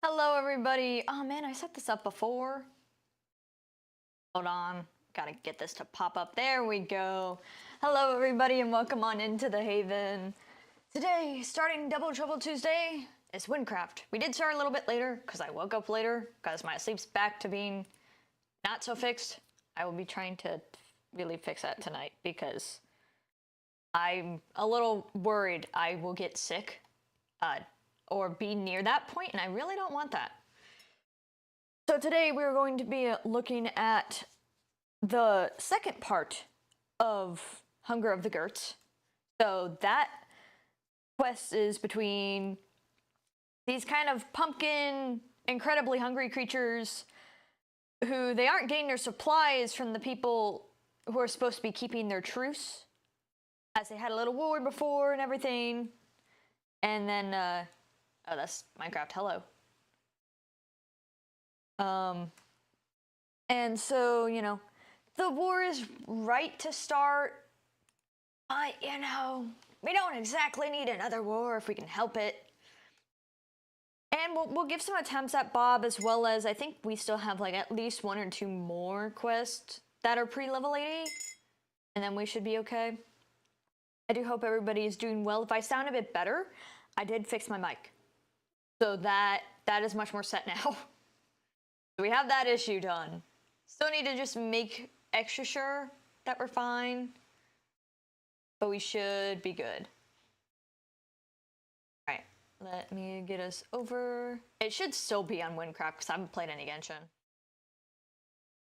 Hello everybody. Oh man, I set this up before. Hold on. Gotta get this to pop up. There we go. Hello everybody and welcome on into the Haven. Today, starting Double Trouble Tuesday, is Wynncraft. We did start a little bit later because I woke up later because my sleep's back to being not so fixed. I will be trying to really fix that tonight because I'm a little worried I will get sick. Or be near that point, and I really don't want that. So today we're going to be looking at the second part of Hunger of the Gerts. So that quest is between these kind of pumpkin, incredibly hungry creatures who they aren't getting their supplies from the people who are supposed to be keeping their truce, as they had a little war before and everything. And then, oh, that's Minecraft, hello. And so, you know, the war is right to start, but, you know, we don't exactly need another war if we can help it. And we'll give some attempts at Bob, as well as I think we still have, like, at least 1 or 2 more quests that are pre-level 80, and then we should be okay. I do hope everybody is doing well. If I sound a bit better, I did fix my mic. So that is much more set now. So we have that issue done. Still need to just make extra sure that we're fine. But we should be good. Alright, let me get us over. It should still be on Wynncraft because I haven't played any Genshin.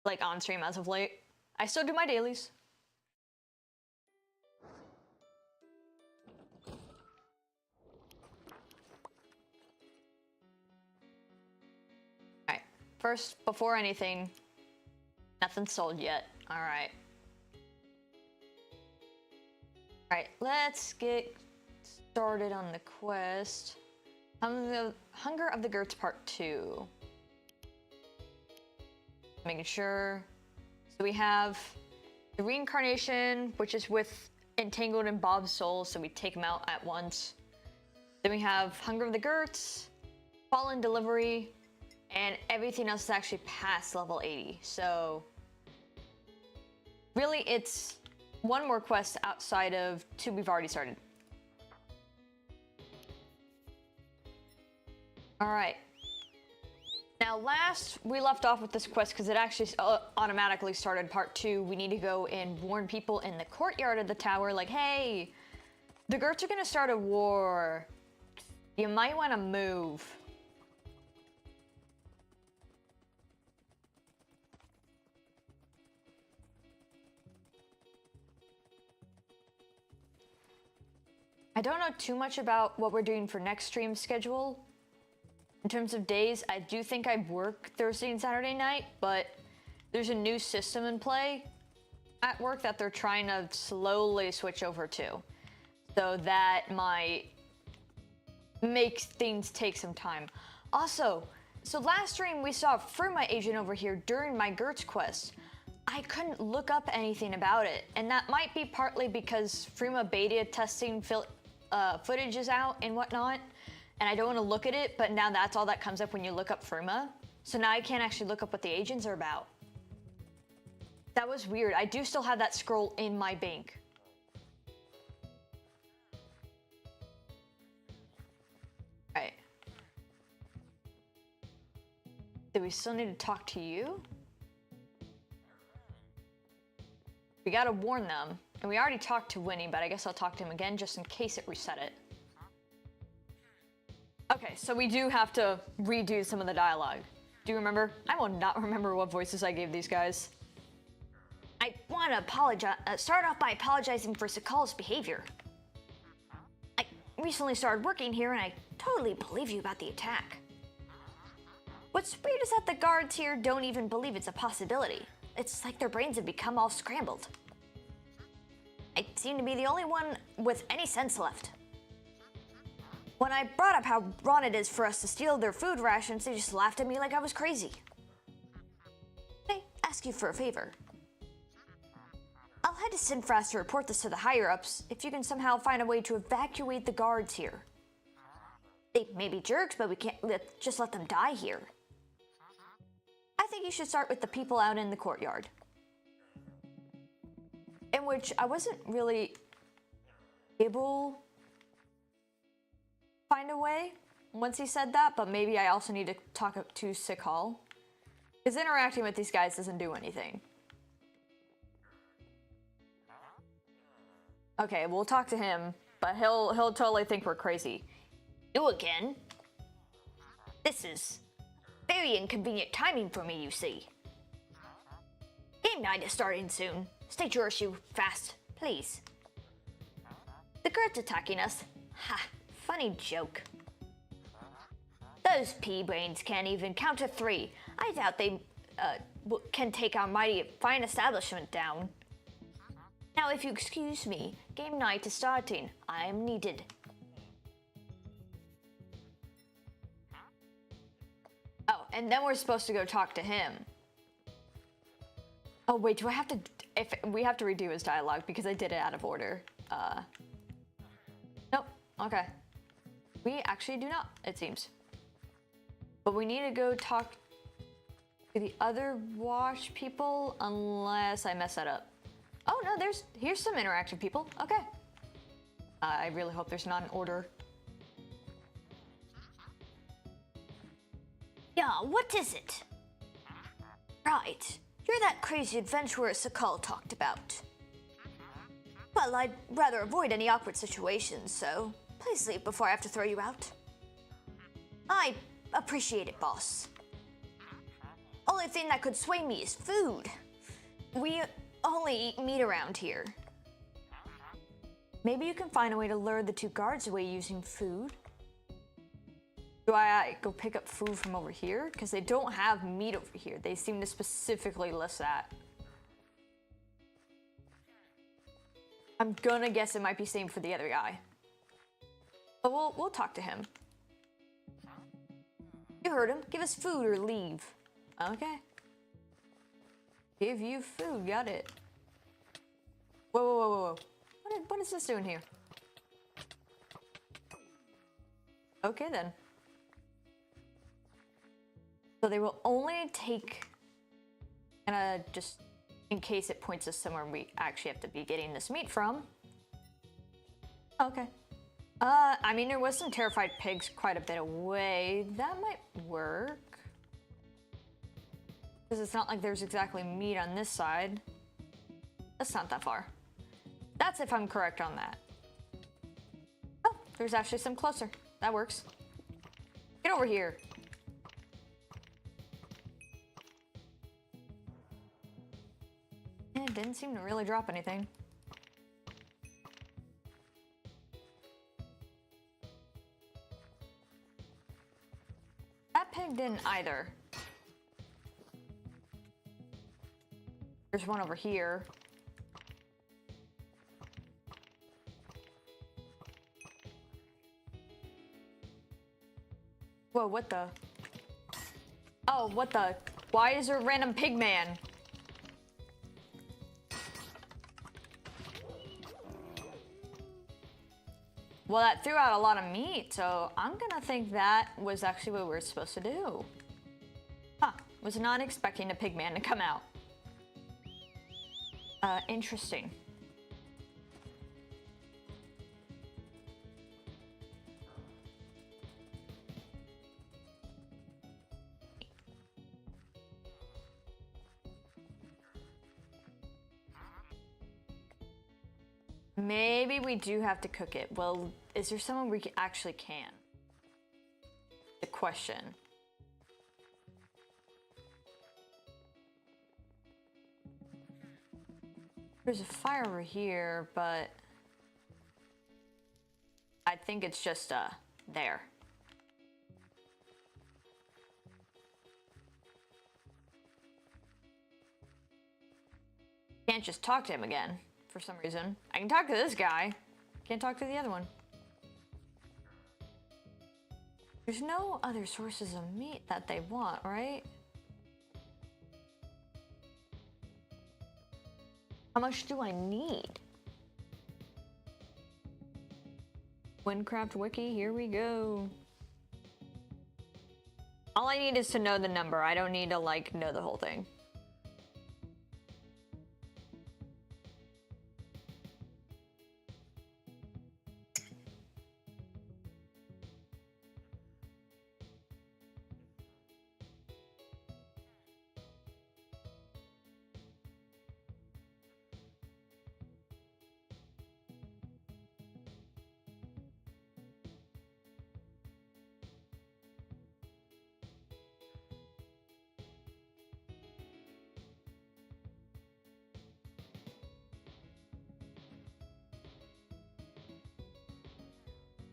Like on stream as of late. I still do my dailies. First, before anything, nothing's sold yet. Alright. Alright, let's get started on the quest. Hunger of the Gerts Part 2. Making sure. So we have the reincarnation, which is with entangled in Bob's soul, so we take him out at once. Then we have Hunger of the Gerts, Fallen Delivery, and everything else is actually past level 80. So really it's 1 more quest outside of 2 we've already started. Alright. Now last we left off with this quest because it actually automatically started part 2. We need to go and warn people in the courtyard of the tower like, hey, the Gerts are gonna start a war. You might want to move. I don't know too much about what we're doing for next stream schedule. In terms of days, I do think I work Thursday and Saturday night, but there's a new system in play at work that they're trying to slowly switch over to. So that might make things take some time. Also, so last stream we saw Fruma agent over here during my Gerts quest. I couldn't look up anything about it, and that might be partly because Fruma beta testing footage is out and whatnot, and I don't want to look at it, but now that's all that comes up when you look up Fruma. So now I can't actually look up what the agents are about. That was weird. I do still have that scroll in my bank. Alright. Do we still need to talk to you? We gotta warn them. And we already talked to Winnie, but I guess I'll talk to him again just in case it reset it. Okay, so we do have to redo some of the dialogue. Do you remember? I will not remember what voices I gave these guys. I want to apologize. Start off by apologizing for Sakal's behavior. I recently started working here, and I totally believe you about the attack. What's weird is that the guards here don't even believe it's a possibility. It's like their brains have become all scrambled. I seem to be the only one with any sense left. When I brought up how wrong it is for us to steal their food rations, they just laughed at me like I was crazy. I ask you for a favor. I'll head to Sinfras to report this to the higher-ups if you can somehow find a way to evacuate the guards here. They may be jerks, but we can't just let them die here. I think you should start with the people out in the courtyard. In which I wasn't really able to find a way once he said that, but maybe I also need to talk to Sikhal. Because interacting with these guys doesn't do anything. Okay, we'll talk to him, but he'll totally think we're crazy. You again? This is very inconvenient timing for me, you see. Game night is starting soon. State your issue fast, please. The Gerts attacking us? Ha, funny joke. Those pea-brains can't even count to 3. I doubt they can take our mighty fine establishment down. Now, if you excuse me, game night is starting. I am needed. Oh, and then we're supposed to go talk to him. Oh wait, do I have to? If we have to redo his dialogue because I did it out of order. Nope. Okay. We actually do not, it seems. But we need to go talk to the other watch people unless I mess that up. Oh no, here's some interactive people. Okay. I really hope there's not an order. Yeah, what is it? Right. You're that crazy adventurer Sikhal talked about. Well, I'd rather avoid any awkward situations, so please leave before I have to throw you out. I appreciate it, boss. Only thing that could sway me is food. We only eat meat around here. Maybe you can find a way to lure the 2 guards away using food. Do I go pick up food from over here? Because they don't have meat over here. They seem to specifically list that. I'm gonna guess it might be same for the other guy. But we'll talk to him. You heard him. Give us food or leave. Okay. Give you food. Got it. Whoa, whoa, whoa, whoa. What is this doing here? Okay then. So they will only take, just in case it points us somewhere we actually have to be getting this meat from. Okay. I mean, there was some terrified pigs quite a bit away. That might work. Because it's not like there's exactly meat on this side. That's not that far. That's if I'm correct on that. Oh, there's actually some closer. That works. Get over here. It didn't seem to really drop anything. That pig didn't either. There's one over here. Whoa, what the? Oh, what the? Why is there a random pig man? Well, that threw out a lot of meat, so I'm gonna think that was actually what we were supposed to do. Huh, was not expecting a pig man to come out. Interesting. Maybe we do have to cook it. Well, is there someone we actually can? The question. There's a fire over here, but I think it's just there. Can't just talk to him again. For some reason. I can talk to this guy. Can't talk to the other one. There's no other sources of meat that they want, right? How much do I need? Wynncraft Wiki, here we go. All I need is to know the number. I don't need to, like, know the whole thing.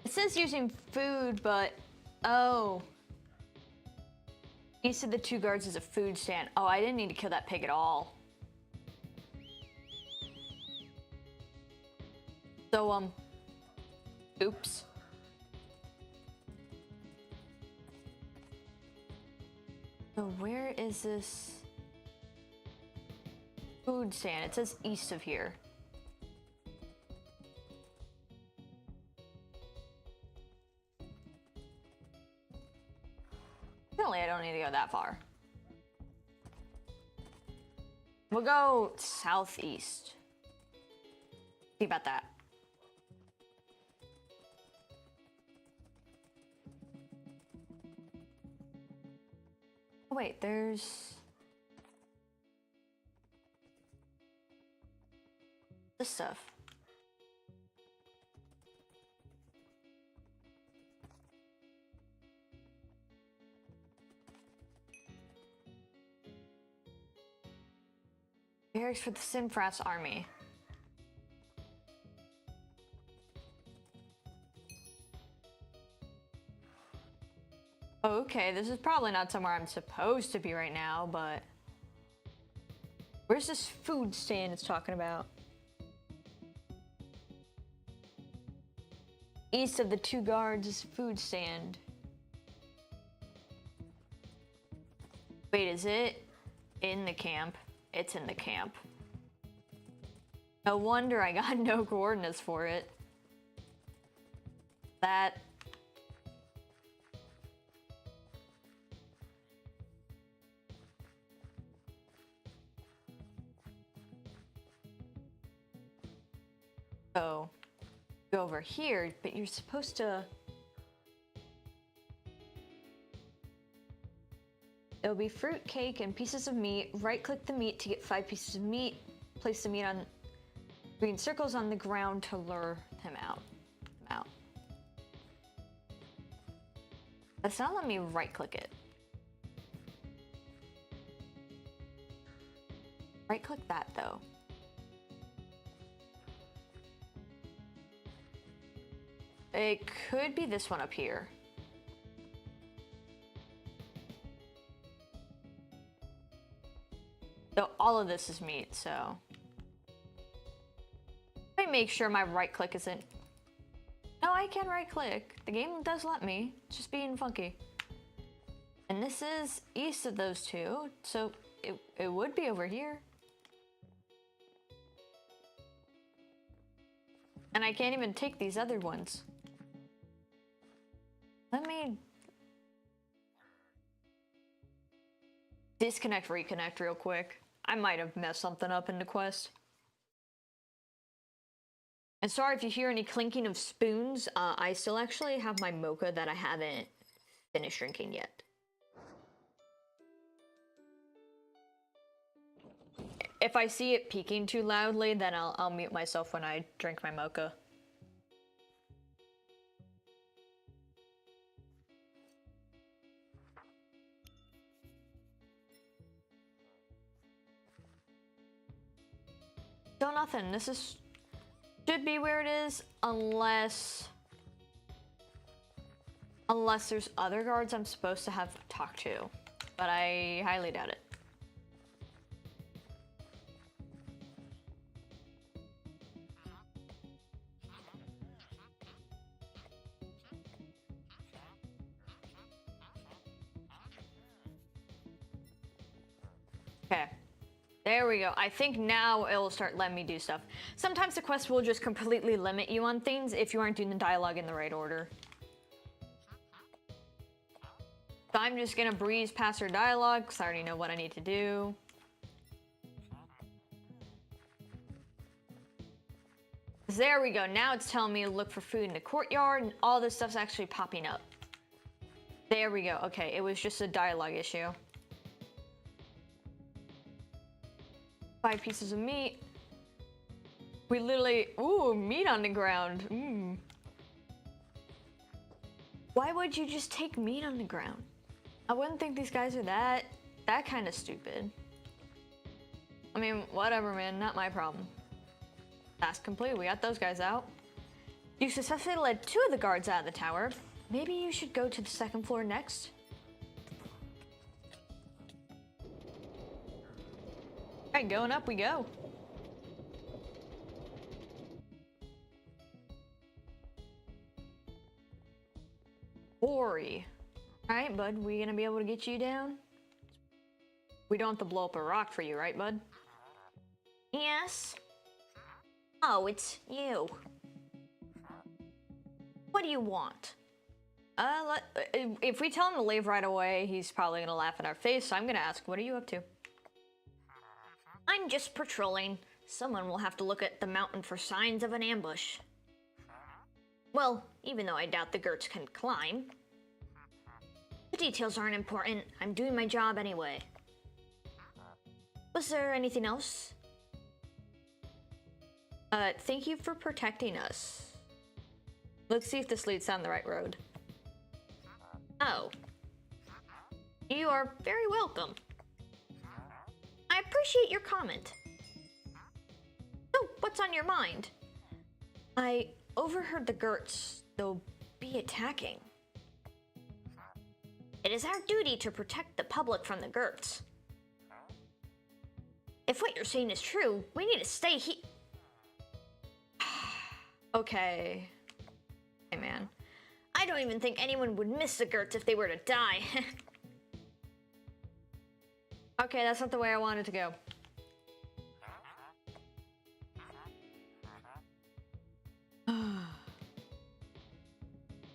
It says using food, but oh. East of the 2 guards is a food stand. Oh, I didn't need to kill that pig at all. So, oops. So where is this food stand? It says east of here. Apparently I don't need to go that far. We'll go southeast. See about that. Oh, wait, there's this stuff. Barracks for the Sinfras army. Okay, this is probably not somewhere I'm supposed to be right now, but where's this food stand it's talking about? East of the 2 guards is food stand. Wait, is it in the camp? It's in the camp. No wonder I got no coordinates for it. That... So, go over here, but you're supposed to... It'll be fruit, cake, and pieces of meat. Right-click the meat to get 5 pieces of meat. Place the meat on green circles on the ground to lure him out. That's not letting me right-click it. Right-click that, though. It could be this one up here. So all of this is meat, so. Let me make sure my right click isn't. No, I can right click. The game does let me. It's just being funky. And this is east of those 2, so it would be over here. And I can't even take these other ones. Let me disconnect, reconnect real quick. I might have messed something up in the quest. And sorry if you hear any clinking of spoons. I still actually have my mocha that I haven't finished drinking yet. If I see it peaking too loudly, then I'll mute myself when I drink my mocha. Still nothing. This is should be where it is, unless there's other guards I'm supposed to have talked to, but I highly doubt it. Okay. There we go. I think now it'll start letting me do stuff. Sometimes the quest will just completely limit you on things if you aren't doing the dialogue in the right order. So I'm just gonna breeze past her dialogue because I already know what I need to do. There we go. Now it's telling me to look for food in the courtyard, and all this stuff's actually popping up. There we go. Okay, it was just a dialogue issue. 5 pieces of meat. We literally... Ooh, meat on the ground. Mmm. Why would you just take meat on the ground? I wouldn't think these guys are that kind of stupid. I mean, whatever, man. Not my problem. Task complete. We got those guys out. You successfully led 2 of the guards out of the tower. Maybe you should go to the 2nd floor next. Alright, going up we go. Ori. Alright, bud, we gonna be able to get you down? We don't have to blow up a rock for you, right, bud? Yes. Oh, it's you. What do you want? If we tell him to leave right away, he's probably gonna laugh in our face, so I'm gonna ask, what are you up to? I'm just patrolling. Someone will have to look at the mountain for signs of an ambush. Well, even though I doubt the Gerts can climb. The details aren't important. I'm doing my job anyway. Was there anything else? Thank you for protecting us. Let's see if this leads down the right road. Oh. You are very welcome. I appreciate your comment. So, what's on your mind? I overheard the Gerts. They'll be attacking. It is our duty to protect the public from the Gerts. If what you're saying is true, we need to stay here. Okay. Hey, man. I don't even think anyone would miss the Gerts if they were to die. Okay, that's not the way I wanted to go.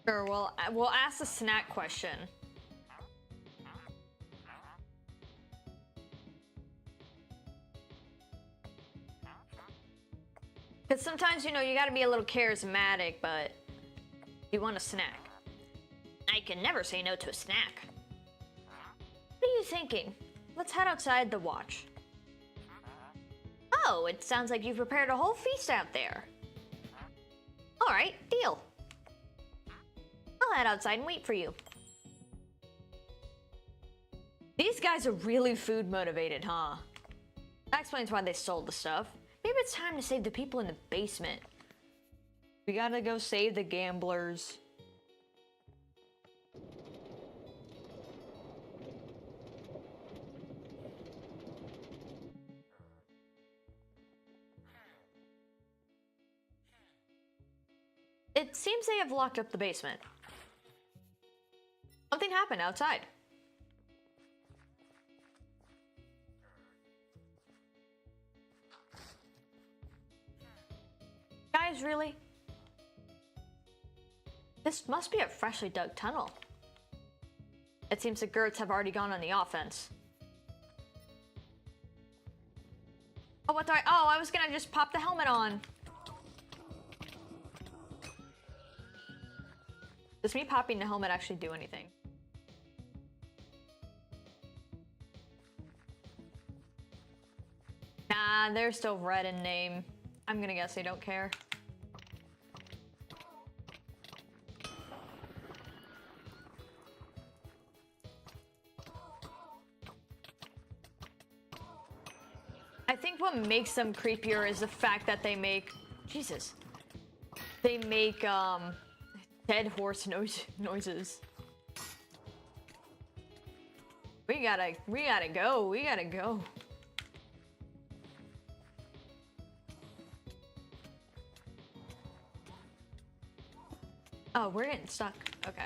Sure, well, we'll ask the snack question. Because sometimes, you know, you gotta be a little charismatic, but you want a snack. I can never say no to a snack. What are you thinking? Let's head outside the watch. Oh, it sounds like you've prepared a whole feast out there. Alright, deal. I'll head outside and wait for you. These guys are really food motivated, huh? That explains why they sold the stuff. Maybe it's time to save the people in the basement. We gotta go save the gamblers. It seems they have locked up the basement. Something happened outside. Guys, really? This must be a freshly dug tunnel. It seems the Gerts have already gone on the offense. Oh, what do I was gonna just pop the helmet on. Does me popping the helmet actually do anything? Nah, they're still red in name. I'm gonna guess they don't care. I think what makes them creepier is the fact that they make... Jesus. They make, dead horse noises. We gotta go. Oh, we're getting stuck. Okay.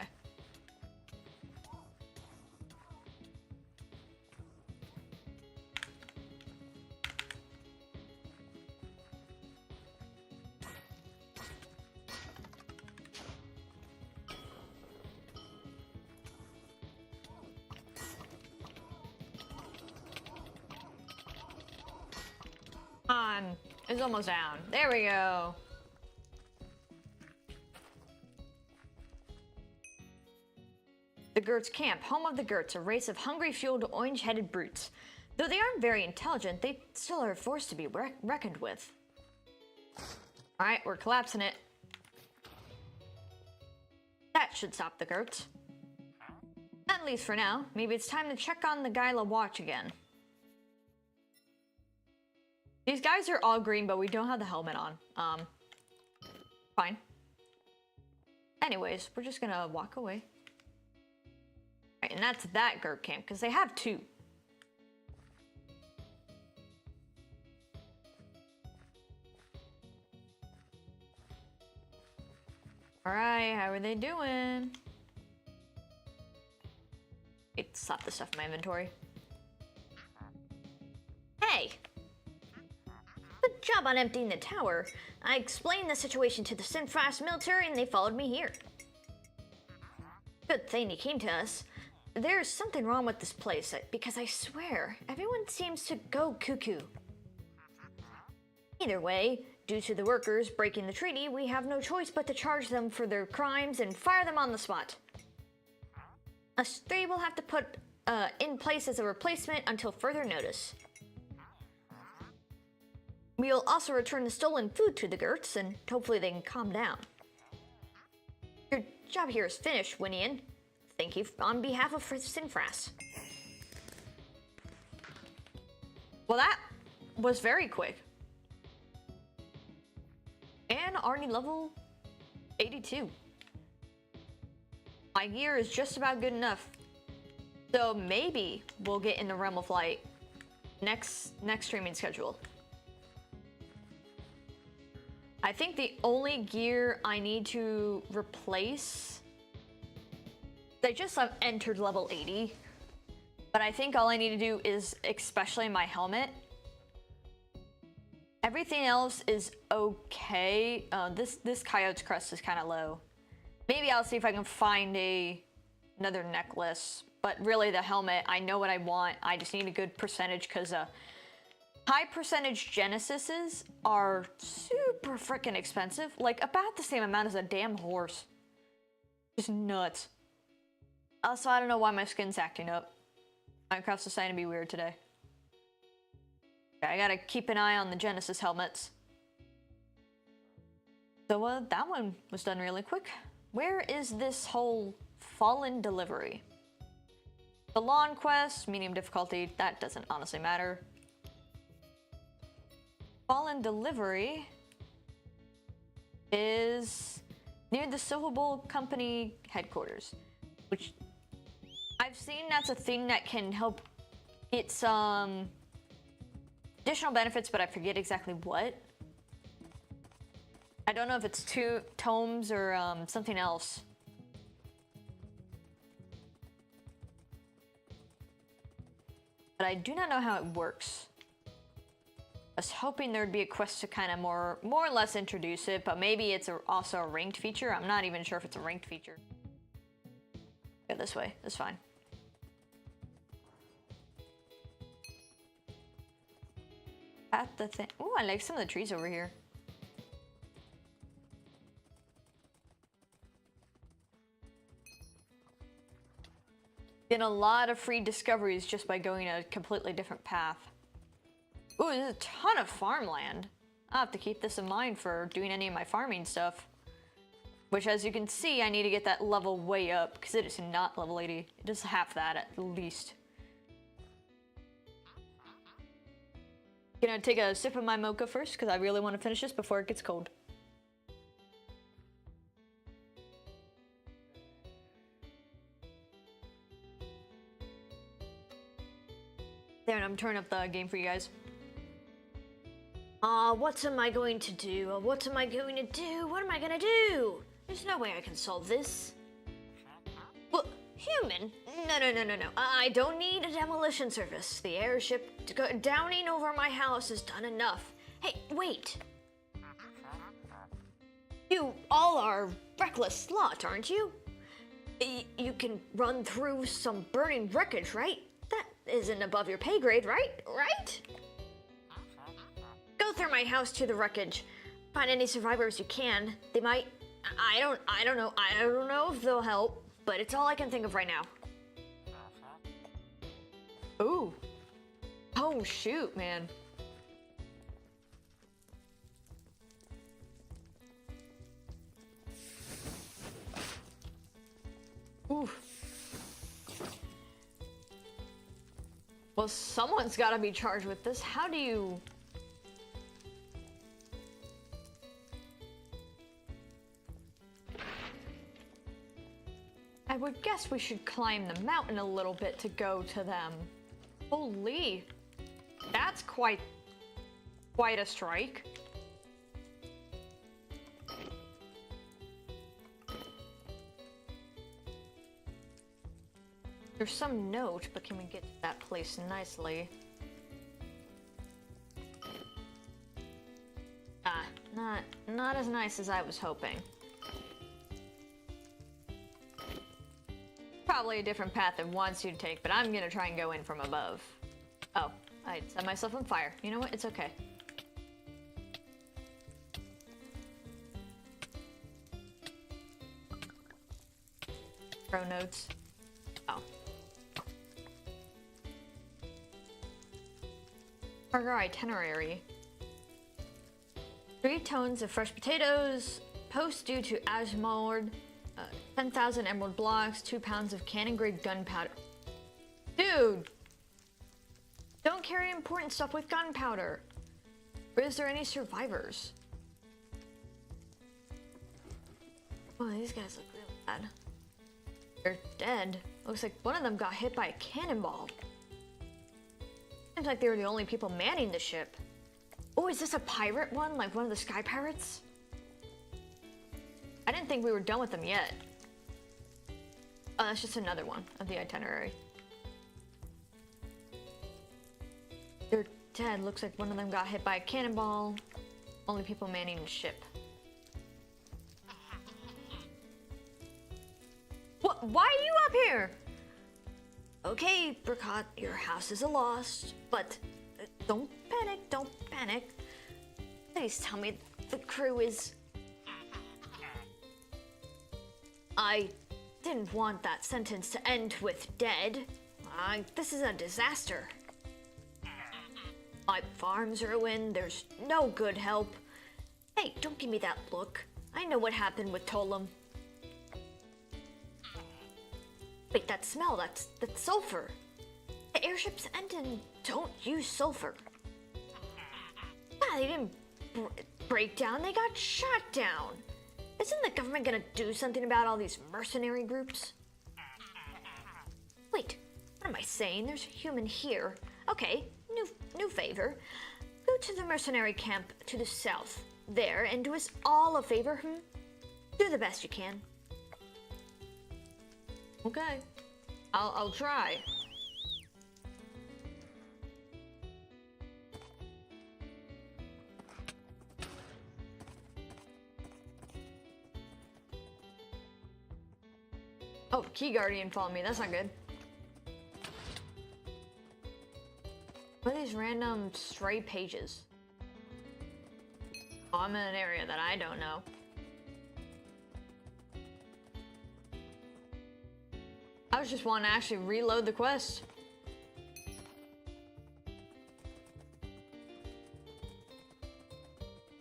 On. It's almost down. There we go. The Gerts camp, home of the Gerts, a race of hungry-fueled, orange-headed brutes. Though they aren't very intelligent, they still are a force to be reckoned with. Alright, we're collapsing it. That should stop the Gerts. At least for now. Maybe it's time to check on the Gylia Watch again. These guys are all green, but we don't have the helmet on. Fine. Anyways, we're just gonna walk away. Right, and that's that Gert camp, because they have two. Alright, how are they doing? Wait, slap the stuff in my inventory. Hey! Good job on emptying the tower. I explained the situation to the Wynncraft military and they followed me here. Good thing you came to us. There's something wrong with this place, because I swear, everyone seems to go cuckoo. Either way, due to the workers breaking the treaty, we have no choice but to charge them for their crimes and fire them on the spot. Us three will have to put in place as a replacement until further notice. We'll also return the stolen food to the Gerts, and hopefully they can calm down. Your job here is finished, Wynnian. Thank you on behalf of Wynncraft. Well, that was very quick. And already level 82. My gear is just about good enough. So maybe we'll get in the Realm of Light next streaming schedule. I think the only gear I need to replace... I just entered level 80. But I think all I need to do is, especially my helmet. Everything else is okay. This coyote's crest is kind of low. Maybe I'll see if I can find another necklace. But really the helmet, I know what I want. I just need a good percentage because high percentage Genesises are super freaking expensive. Like about the same amount as a damn horse. Just nuts. Also, I don't know why my skin's acting up. Minecraft's deciding to be weird today. Okay, I gotta keep an eye on the Genesis helmets. So that one was done really quick. Where is this whole Fallen Delivery? The lawn quest, medium difficulty, that doesn't honestly matter. Fallen Delivery is near the Silver Bowl Company headquarters, which I've seen that's a thing that can help get some additional benefits, but I forget exactly what. I don't know if it's two tomes or something else. But I do not know how it works. I was hoping there'd be a quest to kind of more or less introduce it, but maybe it's also a ranked feature. I'm not even sure if it's a ranked feature. Go this way, that's fine. At the thing. Ooh, I like some of the trees over here. Get a lot of free discoveries just by going a completely different path. Ooh, there's a ton of farmland. I'll have to keep this in mind for doing any of my farming stuff. Which, as you can see, I need to get that level way up, because it is not level 80. It is half that, at least. Gonna take a sip of my mocha first, because I really want to finish this before it gets cold. There, and I'm turning up the game for you guys. What am I going to do? What am I going to do? What am I gonna do? There's no way I can solve this. Well, human? No. I don't need a demolition service. The airship downing over my house has done enough. Hey, wait. You all are reckless lot, aren't you? You can run through some burning wreckage, right? That isn't above your pay grade, right? Right? Go through my house to the wreckage. Find any survivors you can. They might... I don't know if they'll help, but it's all I can think of right now. Ooh. Oh, shoot, man. Ooh. Well, someone's gotta be charged with this. How do you... I would guess we should climb the mountain a little bit to go to them. Holy. That's quite a strike. There's some note, but can we get to that place nicely? Ah, not as nice as I was hoping. Probably a different path it wants you to take, but I'm gonna try and go in from above. Oh, I set myself on fire. You know what? It's okay. Throw notes. Oh. Parkour itinerary. 3 tons of fresh potatoes. Post due to Asmord. 10,000 emerald blocks. 2 pounds of cannon-grade gunpowder. Dude! Don't carry important stuff with gunpowder. Or is there any survivors? Oh, these guys look really bad. They're dead. Looks like one of them got hit by a cannonball. Seems like they were the only people manning the ship. Oh, is this a pirate one? Like one of the sky pirates? I didn't think we were done with them yet. Oh, that's just another one of the itinerary. They're dead. Looks like one of them got hit by a cannonball. Only people manning the ship. What? Why are you up here? Okay, Bricot, your house is a loss, but don't panic. Please tell me the crew is... I didn't want that sentence to end with dead. This is a disaster. My farm's ruined, there's no good help. Hey, don't give me that look. I know what happened with Tollum. Wait, that smell, that's sulfur. The airship's engine don't use sulfur. Ah, they didn't break down, they got shot down. Isn't the government gonna do something about all these mercenary groups? Wait, what am I saying? There's a human here. Okay, new favor. Go to the mercenary camp to the south there and do us all a favor, Do the best you can. Okay, I'll try. Oh, Key Guardian followed me. That's not good. What are these random stray pages? Oh, I'm in an area that I don't know. I was just wanting to actually reload the quest.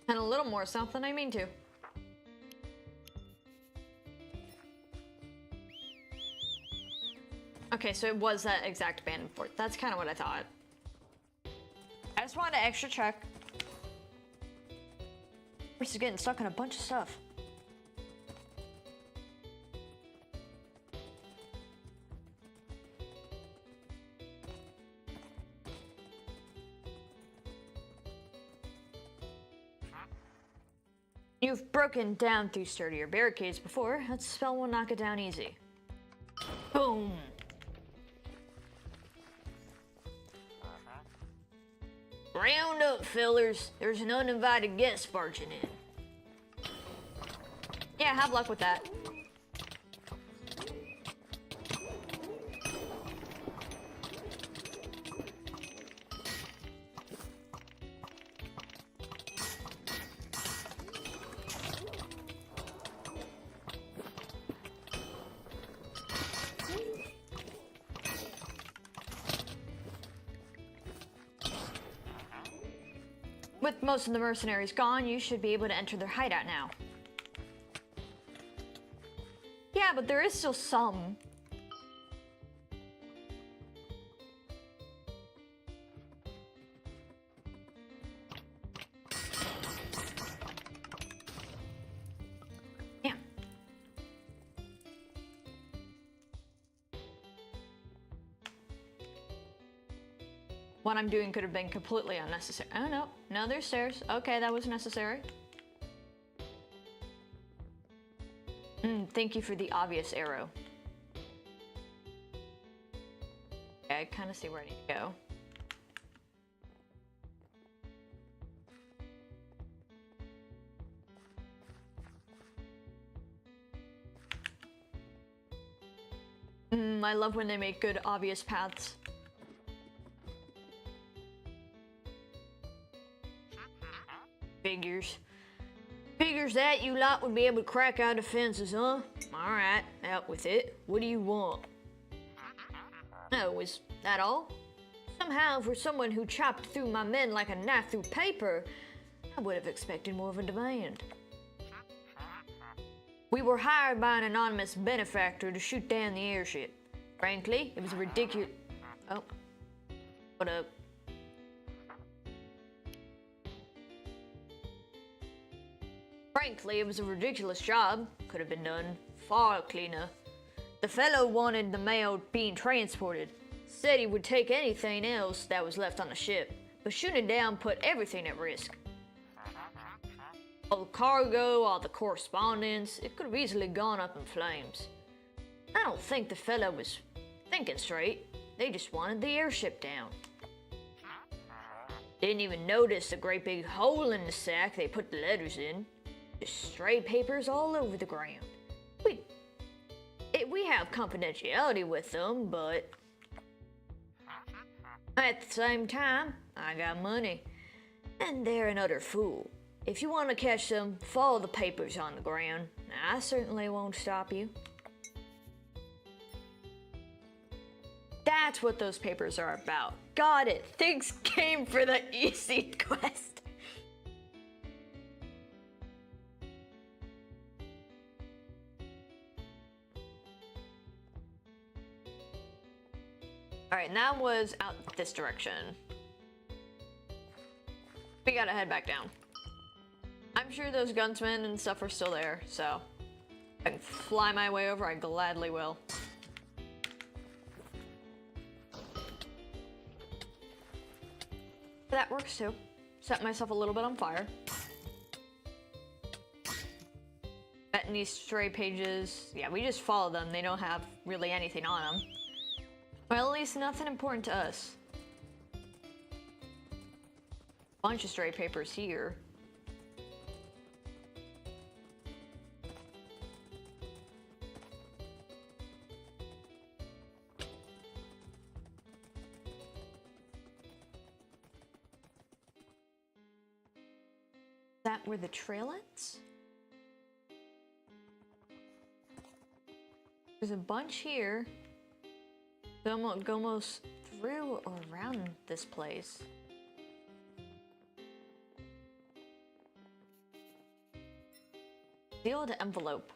And a little more south than I mean to. Okay, so it was that exact abandoned fort. That's kind of what I thought. I just wanted to extra check. This is getting stuck in a bunch of stuff. You've broken down through sturdier barricades before. That spell will knock it down easy. Boom! Round up, fellers. There's an uninvited guest barging in. Yeah, have luck with that. With most of the mercenaries gone, you should be able to enter their hideout now. Yeah, but there is still some. What I'm doing could have been completely unnecessary. Oh, no. No, there's stairs. Okay, that was necessary. Thank you for the obvious arrow. Okay, I kind of see where I need to go. I love when they make good, obvious paths. Figures that you lot would be able to crack out defenses, huh? Alright, out with it. What do you want? Oh, is that all? Somehow, for someone who chopped through my men like a knife through paper, I would have expected more of a demand. We were hired by an anonymous benefactor to shoot down the airship. Frankly, it was a ridiculous... Oh. What up? Frankly, it was a ridiculous job. Could have been done far cleaner. The fellow wanted the mail being transported. Said he would take anything else that was left on the ship, but shooting down put everything at risk. All the cargo, all the correspondence, it could have easily gone up in flames. I don't think the fellow was thinking straight. They just wanted the airship down. Didn't even notice the great big hole in the sack they put the letters in. Just stray papers all over the ground. We have confidentiality with them, but at the same time, I got money. And they're an utter fool. If you want to catch them, follow the papers on the ground. I certainly won't stop you. That's what those papers are about. Got it. Thanks, game, for the easy quest. Alright, and that was out this direction. We gotta head back down. I'm sure those gunsmen and stuff are still there, so if I can fly my way over, I gladly will. That works too. Set myself a little bit on fire. Betting these stray pages, yeah, we just follow them. They don't have really anything on them. Well, at least nothing important to us. Bunch of stray papers here. Is that where the trail ends? There's a bunch here. Go almost through or around this place. Seal the envelope.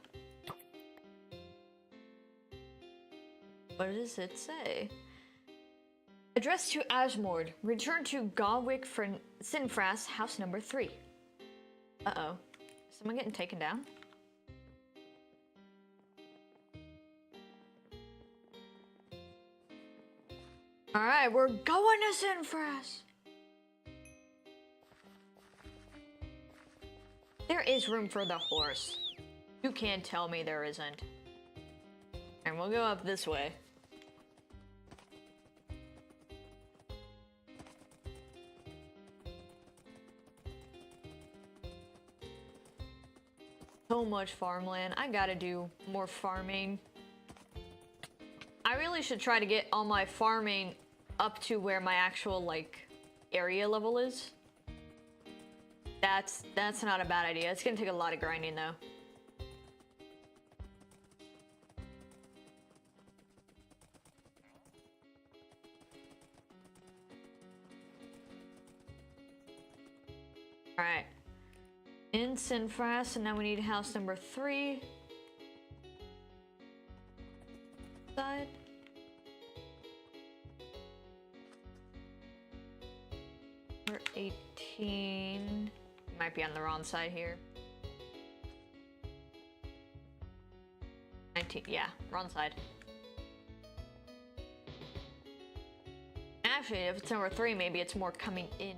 What does it say? Addressed to Asmord. Return to Galwick for Sinfras, house number 3. Uh-oh. Is someone getting taken down? Alright, we're going to Sinfras. There is room for the horse. You can't tell me there isn't. And we'll go up this way. So much farmland. I gotta do more farming. I really should try to get all my farming up to where my actual, like, area level is. That's not a bad idea. It's gonna take a lot of grinding, though. Alright. In Sinfras, and now we need house number 3. Side. Number 18. Might be on the wrong side here. 19, yeah, wrong side. Actually, if it's number 3, maybe it's more coming in.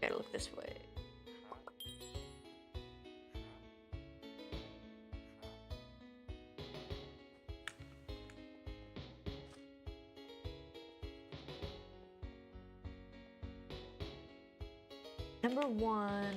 Gotta look this way. Number 1.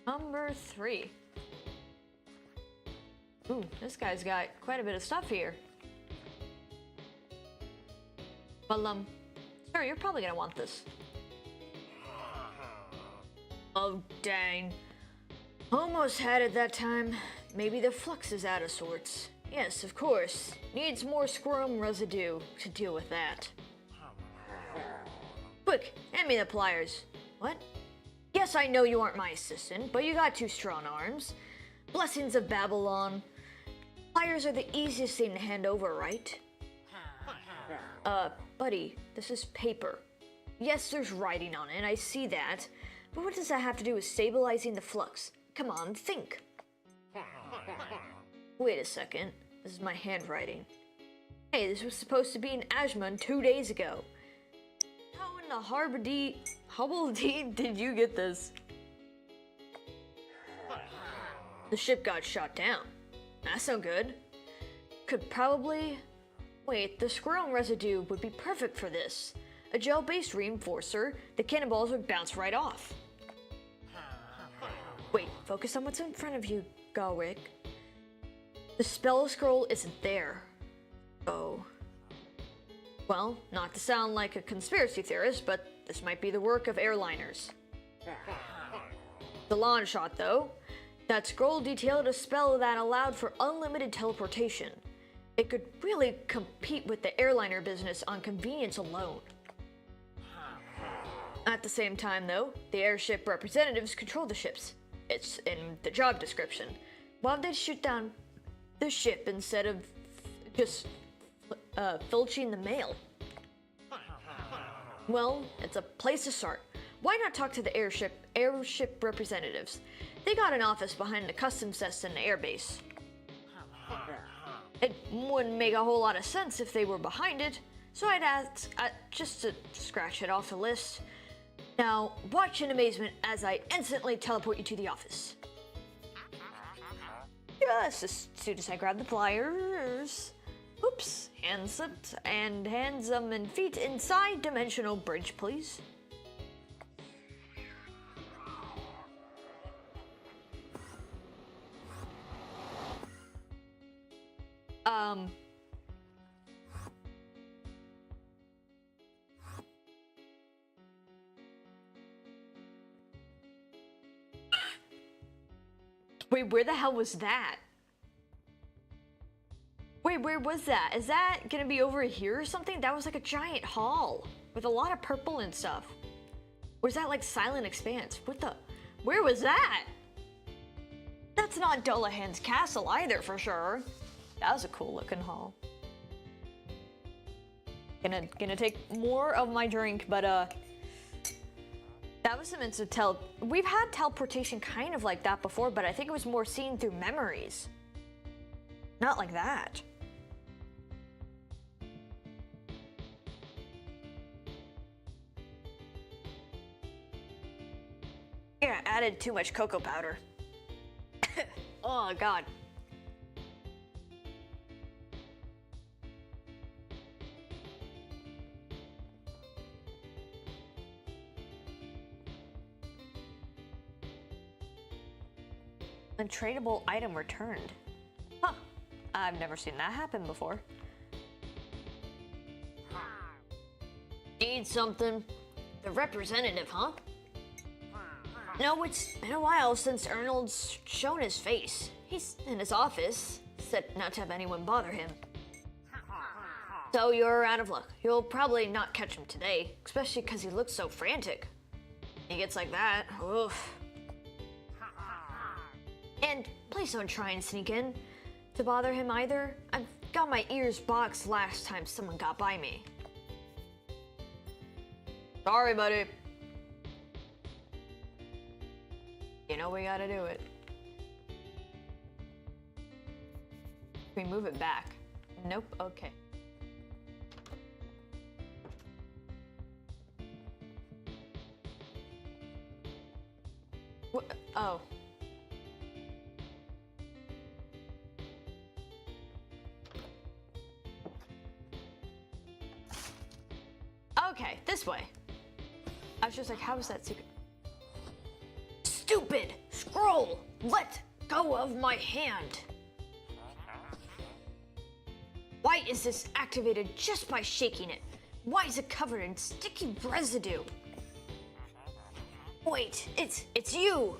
Number 3. Ooh, this guy's got quite a bit of stuff here. Well, sir, you're probably gonna want this. Oh, dang. Almost had it that time. Maybe the flux is out of sorts. Yes, of course. Needs more scrum residue to deal with that. Quick, hand me the pliers. What? Yes, I know you aren't my assistant, but you got 2 strong arms. Blessings of Babylon. Pliers are the easiest thing to hand over, right? Buddy, this is paper. Yes, there's writing on it, I see that. But what does that have to do with stabilizing the flux? Come on, think. Wait a second. This is my handwriting. Hey, this was supposed to be in Ashman 2 days ago. How in the Hubble did you get this? The ship got shot down. That's no good. Could probably... Wait, the squirrel residue would be perfect for this. A gel-based reinforcer, the cannonballs would bounce right off. Wait, focus on what's in front of you, Galwick. The spell scroll isn't there. Oh. Well, not to sound like a conspiracy theorist, but this might be the work of airliners. The launch shot, though. That scroll detailed a spell that allowed for unlimited teleportation. It could really compete with the airliner business on convenience alone. At the same time, though, the airship representatives control the ships. It's in the job description. Why would they shoot down the ship instead of just filching the mail? Well, it's a place to start. Why not talk to the airship representatives? They got an office behind the customs desk in the airbase. It wouldn't make a whole lot of sense if they were behind it, so I'd ask just to scratch it off the list. Now, watch in amazement as I instantly teleport you to the office. Yes, as soon as I grab the pliers. Oops, hand slipped, and hands and feet inside dimensional bridge, please. Wait, where the hell was that? Wait, where was that? Is that gonna be over here or something? That was like a giant hall with a lot of purple and stuff. Or is that like Silent Expanse? What the? Where was that? That's not Dullahan's castle either, for sure. That was a cool looking hall. Gonna take more of my drink, but that was some instant we've had teleportation kind of like that before, but I think it was more seen through memories. Not like that. Yeah, added too much cocoa powder. Oh god. Untradeable item returned. Huh. I've never seen that happen before. Need something? The representative, huh? No, it's been a while since Arnold's shown his face. He's in his office, said not to have anyone bother him. So you're out of luck. You'll probably not catch him today, especially because he looks so frantic. He gets like that, oof. And please don't try and sneak in to bother him either. I've got my ears boxed last time someone got by me. Sorry, buddy. You know we gotta do it. Can we move it back? Nope, okay. What? Oh. Okay, this way. I was just like, how is that secret? Stupid! Scroll! Let go of my hand! Why is this activated just by shaking it? Why is it covered in sticky residue? Wait, it's you!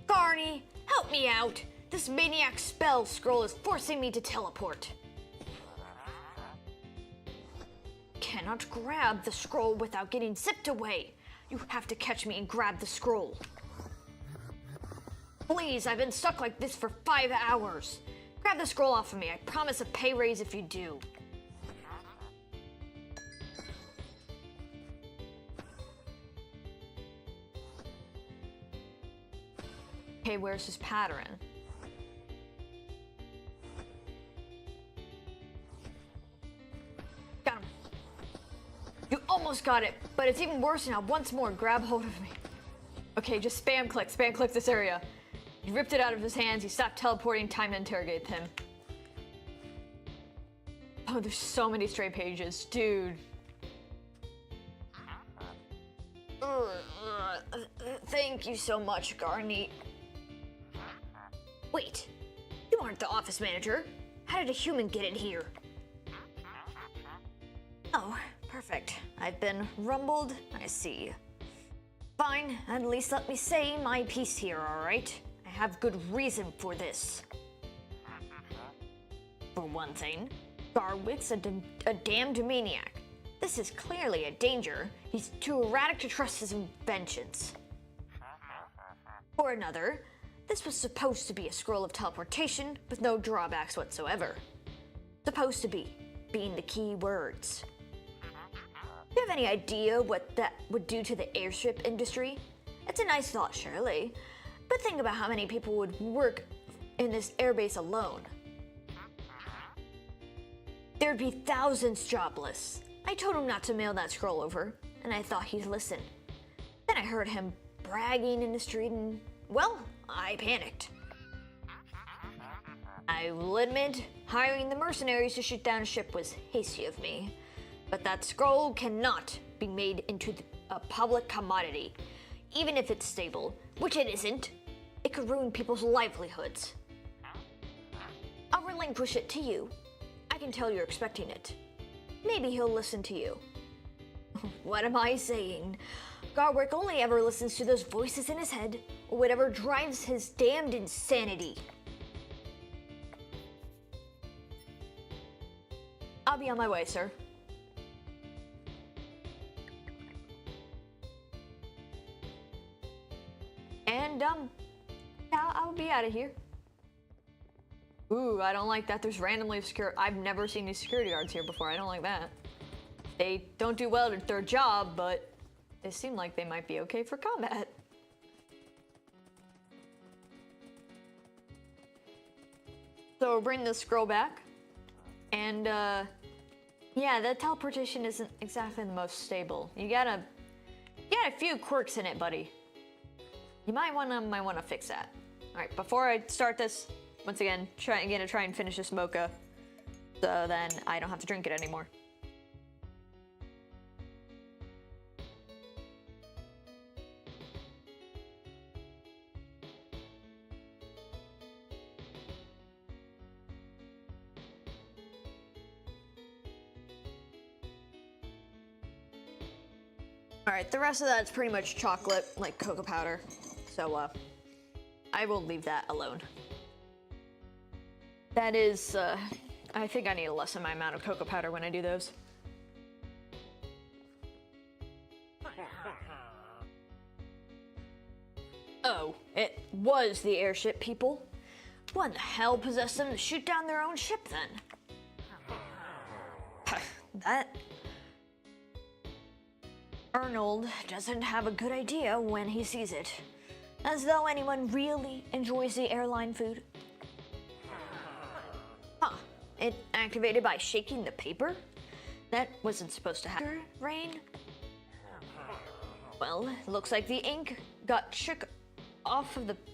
Garny, help me out! This maniac spell scroll is forcing me to teleport. Cannot grab the scroll without getting zipped away. You have to catch me and grab the scroll. Please, I've been stuck like this for 5 hours. Grab the scroll off of me. I promise a pay raise if you do. Okay, where's his pattern? Got him. You almost got it, but it's even worse now. Once more, grab hold of me. Okay, just spam click this area. You ripped it out of his hands, he stopped teleporting, time to interrogate him. Oh, there's so many stray pages, dude. Thank you so much, Garny. Wait, you aren't the office manager. How did a human get in here? Oh, perfect. I've been rumbled, I see. Fine, at least let me say my piece here, alright? I have good reason for this. For one thing, Garwick's a damned maniac. This is clearly a danger. He's too erratic to trust his inventions. For another, this was supposed to be a scroll of teleportation with no drawbacks whatsoever. Supposed to be, being the key words. Do you have any idea what that would do to the airship industry? It's a nice thought, surely, but think about how many people would work in this airbase alone. There'd be thousands jobless. I told him not to mail that scroll over, and I thought he'd listen. Then I heard him bragging in the street and, well, I panicked. I will admit, hiring the mercenaries to shoot down a ship was hasty of me, but that scroll cannot be made into a public commodity. Even if it's stable, which it isn't, it could ruin people's livelihoods. I'll relinquish it to you. I can tell you're expecting it. Maybe he'll listen to you. What am I saying? Garwick only ever listens to those voices in his head, or whatever drives his damned insanity. I'll be on my way, sir. And, I'll be out of here. Ooh, I don't like that there's randomly secure. I've never seen these security guards here before. I don't like that. They don't do well at their job, but they seem like they might be okay for combat. So we'll bring the scroll back. And, yeah, the teleportation isn't exactly the most stable. You got a few quirks in it, buddy. You might wanna fix that. All right, before I start this, once again, try and finish this mocha, so then I don't have to drink it anymore. Alright, the rest of that's pretty much chocolate, like cocoa powder. So, I will leave that alone. That is, I think I need to lessen my amount of cocoa powder when I do those. Oh, it was the airship people. What in the hell possessed them to shoot down their own ship then? That... Arnold doesn't have a good idea when he sees it. As though anyone really enjoys the airline food. Huh. It activated by shaking the paper? That wasn't supposed to happen. Rain? Well, looks like the ink got shook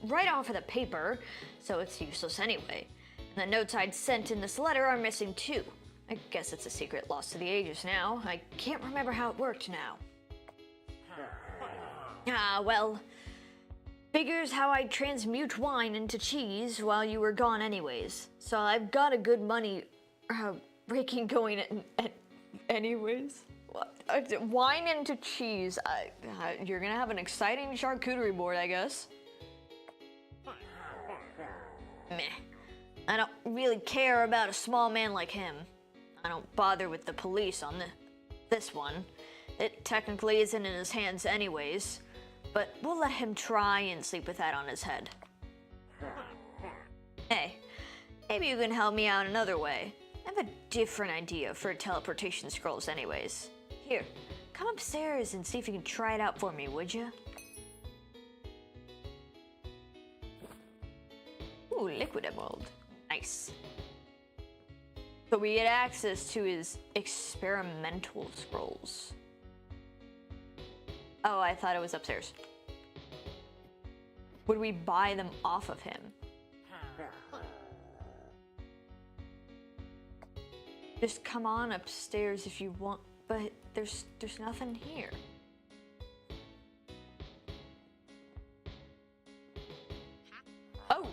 right off of the paper, so it's useless anyway. And the notes I'd sent in this letter are missing too. I guess it's a secret lost to the ages now. I can't remember how it worked now. Ah, well, figures how I'd transmute wine into cheese while you were gone anyways. So I've got a good money raking going anyways. Wine into cheese. You're gonna have an exciting charcuterie board, I guess. Meh. I don't really care about a small man like him. I don't bother with the police on this one. It technically isn't in his hands anyways, but we'll let him try and sleep with that on his head. Hey, maybe you can help me out another way. I have a different idea for teleportation scrolls anyways. Here, come upstairs and see if you can try it out for me, would you? Ooh, liquid emerald. Nice. So we get access to his experimental scrolls. Oh, I thought it was upstairs. Would we buy them off of him? Just come on upstairs if you want, but there's nothing here. Oh!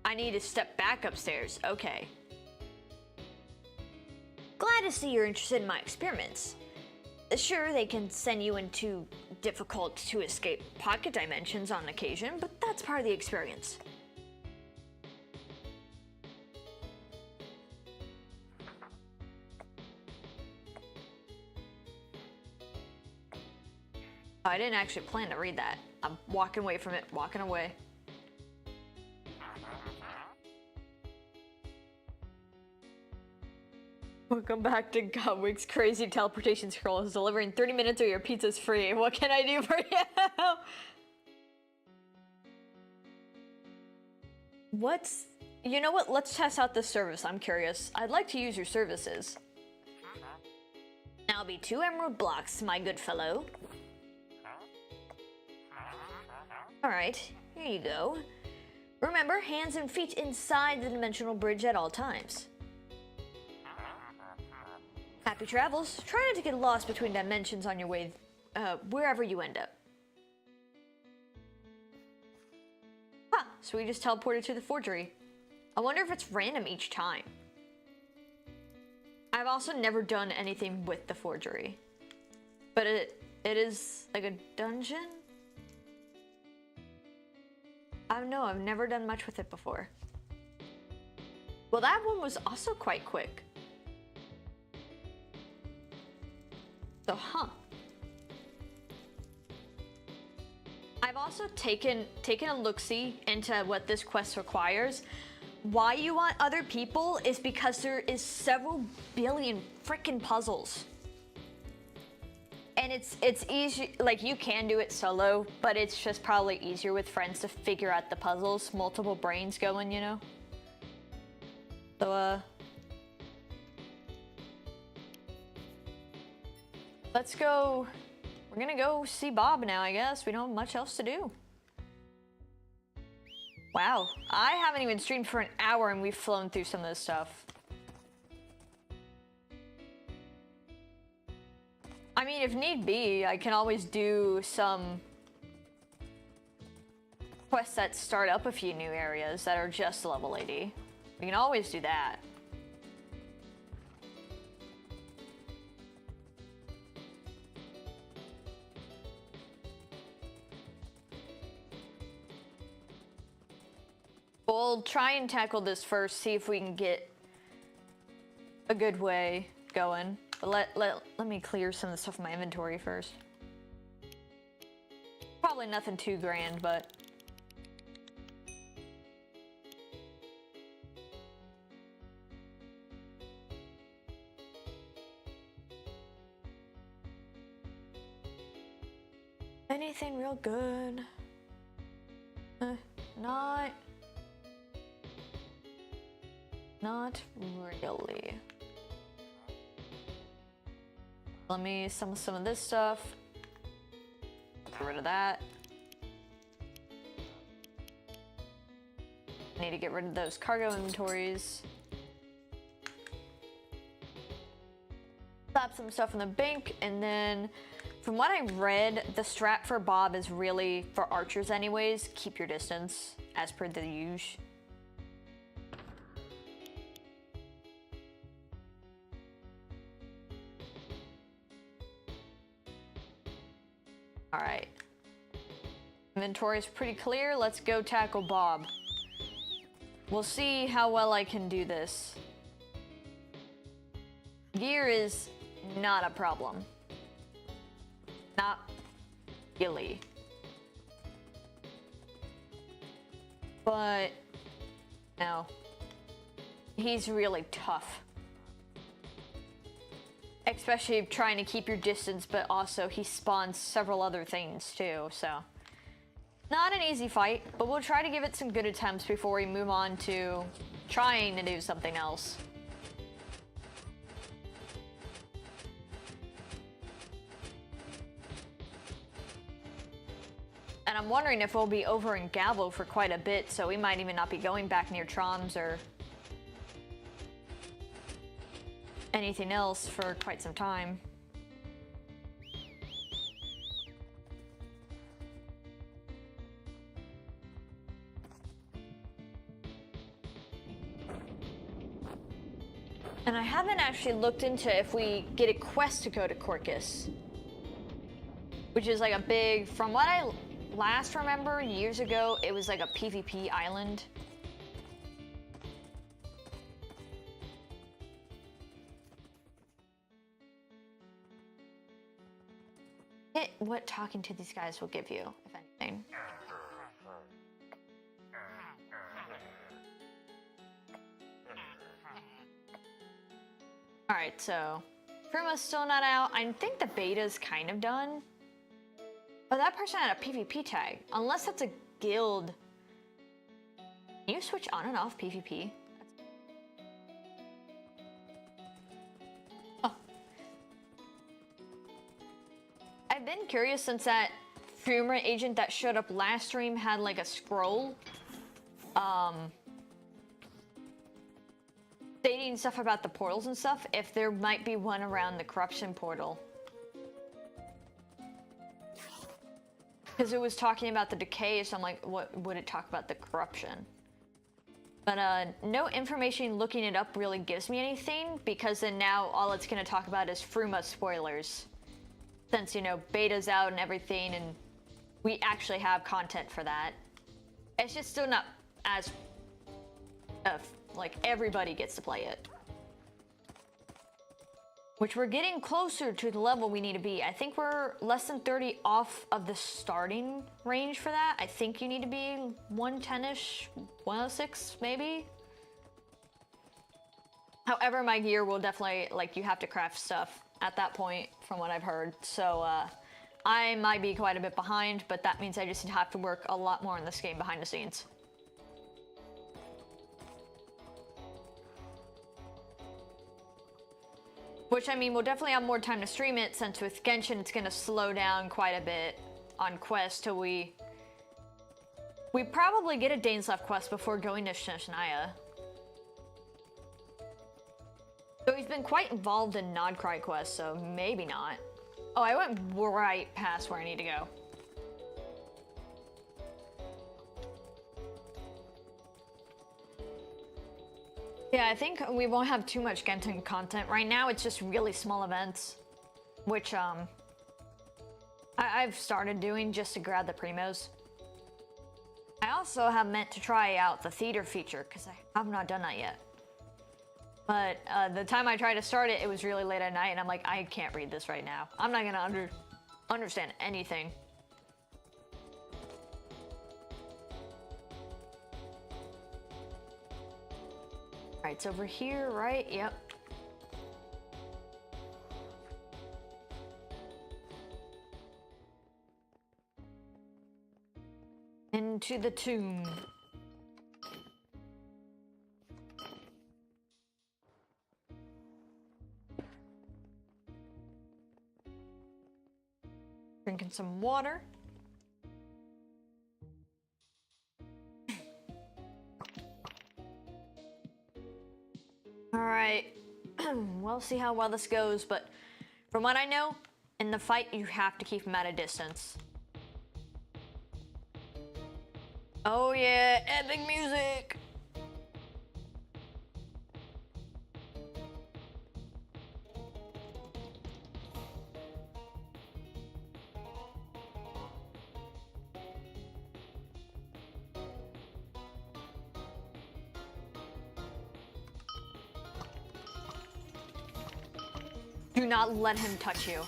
I need to step back upstairs. Okay. Glad to see you're interested in my experiments. Sure, they can send you into difficult to escape pocket dimensions on occasion, but that's part of the experience. I didn't actually plan to read that. I'm walking away from it, walking away. Welcome back to Godwig's crazy teleportation scroll. Is delivering 30 minutes or your pizza's free. What can I do for you? You know what? Let's test out this service. I'm curious. I'd like to use your services. Now be 2 emerald blocks, my good fellow. Alright, here you go. Remember, hands and feet inside the dimensional bridge at all times. Happy travels. Try not to get lost between dimensions on your way, wherever you end up. Huh, so we just teleported to the forgery. I wonder if it's random each time. I've also never done anything with the forgery. But it is like a dungeon? I don't know, I've never done much with it before. Well, that one was also quite quick. So, huh. I've also taken a look-see into what this quest requires. Why you want other people is because there is several billion frickin' puzzles. And it's easy, like you can do it solo, but it's just probably easier with friends to figure out the puzzles. Multiple brains going, you know? So, let's go. We're gonna go see Bob now, I guess. We don't have much else to do. Wow, I haven't even streamed for an hour and we've flown through some of this stuff. I mean, if need be, I can always do some quests that start up a few new areas that are just level 80. We can always do that. We'll try and tackle this first, see if we can get a good way going. But let me clear some of the stuff in my inventory first. Probably nothing too grand, but... anything real good? Not really. Let me some of this stuff. Get rid of that. Need to get rid of those cargo inventories. Slap some stuff in the bank, and then from what I read, the strat for Bob is really for archers anyways. Keep your distance, as per the usual. Alright. Inventory is pretty clear. Let's go tackle Bob. We'll see how well I can do this. Gear is not a problem. Not really. But no. He's really tough. Especially trying to keep your distance, but also he spawns several other things too, so. Not an easy fight, but we'll try to give it some good attempts before we move on to trying to do something else. And I'm wondering if we'll be over in Galvo for quite a bit, so we might even not be going back near Troms or anything else for quite some time. And I haven't actually looked into if we get a quest to go to Corcus, which is like a big, from what I last remember years ago, it was like a PvP island. What talking to these guys will give you, if anything. Alright, so Fruma's still not out. I think the beta's kind of done. But that person had a PvP tag. Unless that's a guild. Can you switch on and off PvP? Oh. I've been curious since that Fruma agent that showed up last stream had like a scroll. Stating stuff about the portals and stuff, if there might be one around the corruption portal. Because it was talking about the decay, so I'm like, what would it talk about the corruption? But no information looking it up really gives me anything, because then now all it's going to talk about is Fruma spoilers. Since, you know, beta's out and everything, and we actually have content for that. It's just still not as... like, everybody gets to play it. Which we're getting closer to the level we need to be. I think we're less than 30 off of the starting range for that. I think you need to be 110-ish, 106 maybe. However, my gear will definitely, like, you have to craft stuff at that point from what I've heard. So I might be quite a bit behind, but that means I just have to work a lot more in this game behind the scenes. Which, I mean, we'll definitely have more time to stream it, since with Genshin it's gonna slow down quite a bit on quest till we probably get a Dainsleif quest before going to Shania. So he's been quite involved in Nodcry quests, so maybe not. Oh, I went right past where I need to go. Yeah, I think we won't have too much Genshin content. Right now, it's just really small events, which I've started doing just to grab the primos. I also have meant to try out the theater feature, because I have not done that yet. But the time I tried to start it, it was really late at night, and I'm like, I can't read this right now. I'm not gonna understand anything. Alright, it's over here, right? Yep. Into the tomb. Drinking some water. Alright. We'll see how well this goes, but from what I know, in the fight you have to keep him at a distance. Oh yeah, epic music! Do not let him touch you.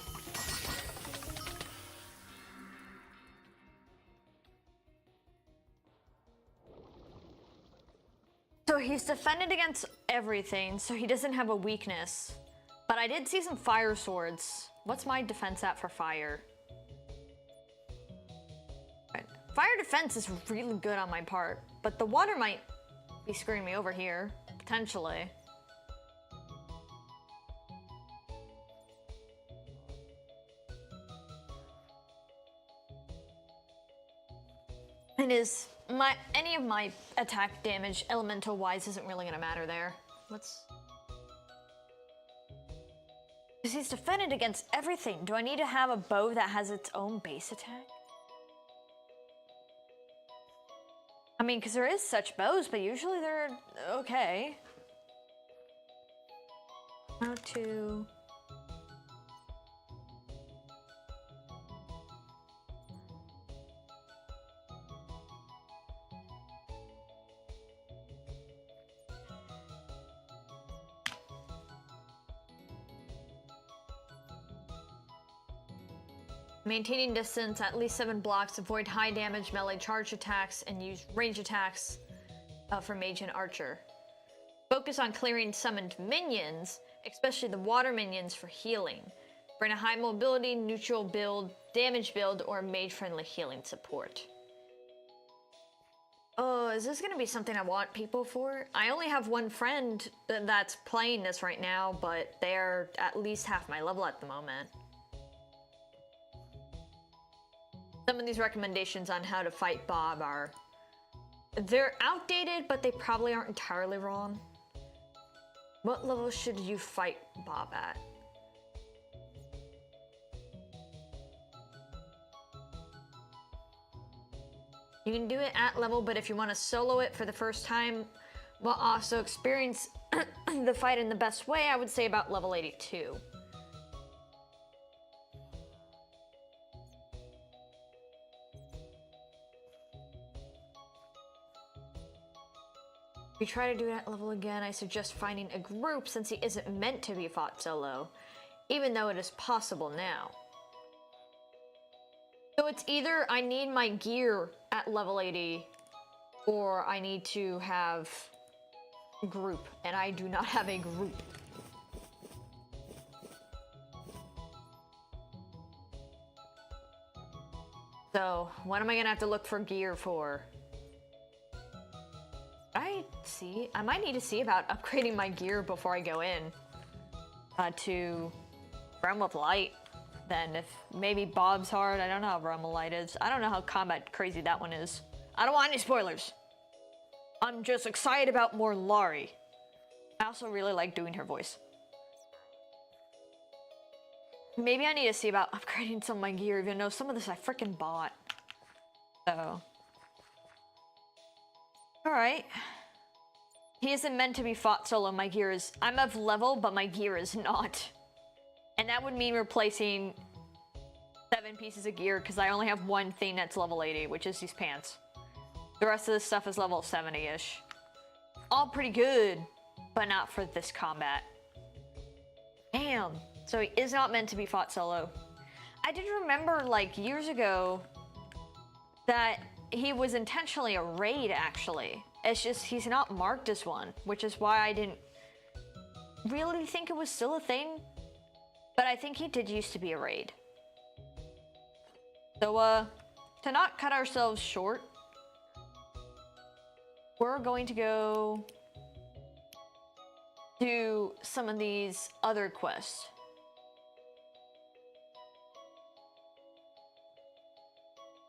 So he's defended against everything, so he doesn't have a weakness. But I did see some fire swords. What's my defense at for fire? Right. Fire defense is really good on my part, but the water might be screwing me over here, potentially. It is any of my attack damage elemental wise isn't really gonna matter there. Let's, because he's defended against everything. Do I need to have a bow that has its own base attack? I mean, because there is such bows, but usually they're okay. How to... Maintaining distance at least 7 blocks, avoid high damage melee charge attacks, and use range attacks for mage and archer. Focus on clearing summoned minions, especially the water minions, for healing. Bring a high mobility, neutral build, damage build, or mage-friendly healing support. Oh, is this gonna be something I want people for? I only have one friend that's playing this right now, but they're at least half my level at the moment. Some of these recommendations on how to fight Bob are... they're outdated, but they probably aren't entirely wrong. What level should you fight Bob at? You can do it at level, but if you want to solo it for the first time, while also experience the fight in the best way, I would say about level 82. If you try to do that level again, I suggest finding a group since he isn't meant to be fought solo, even though it is possible now. So it's either I need my gear at level 80, or I need to have a group, and I do not have a group. So, what am I gonna have to look for gear for? I might need to see about upgrading my gear before I go in to Realm of Light. Then if maybe Bob's hard, I don't know how Realm of Light is. I don't know how combat crazy that one is. I don't want any spoilers. I'm just excited about more Laurie. I also really like doing her voice. Maybe I need to see about upgrading some of my gear, even though some of this I freaking bought. So. Alright. He isn't meant to be fought solo. My gear is... I'm of level, but my gear is not. And that would mean replacing 7 pieces of gear, because I only have one thing that's level 80, which is these pants. The rest of this stuff is level 70-ish. All pretty good, but not for this combat. Damn. So he is not meant to be fought solo. I did remember, like, years ago that he was intentionally a raid, actually. It's just he's not marked as one, which is why I didn't really think it was still a thing. But I think he did used to be a raid. So, to not cut ourselves short, we're going to go do some of these other quests.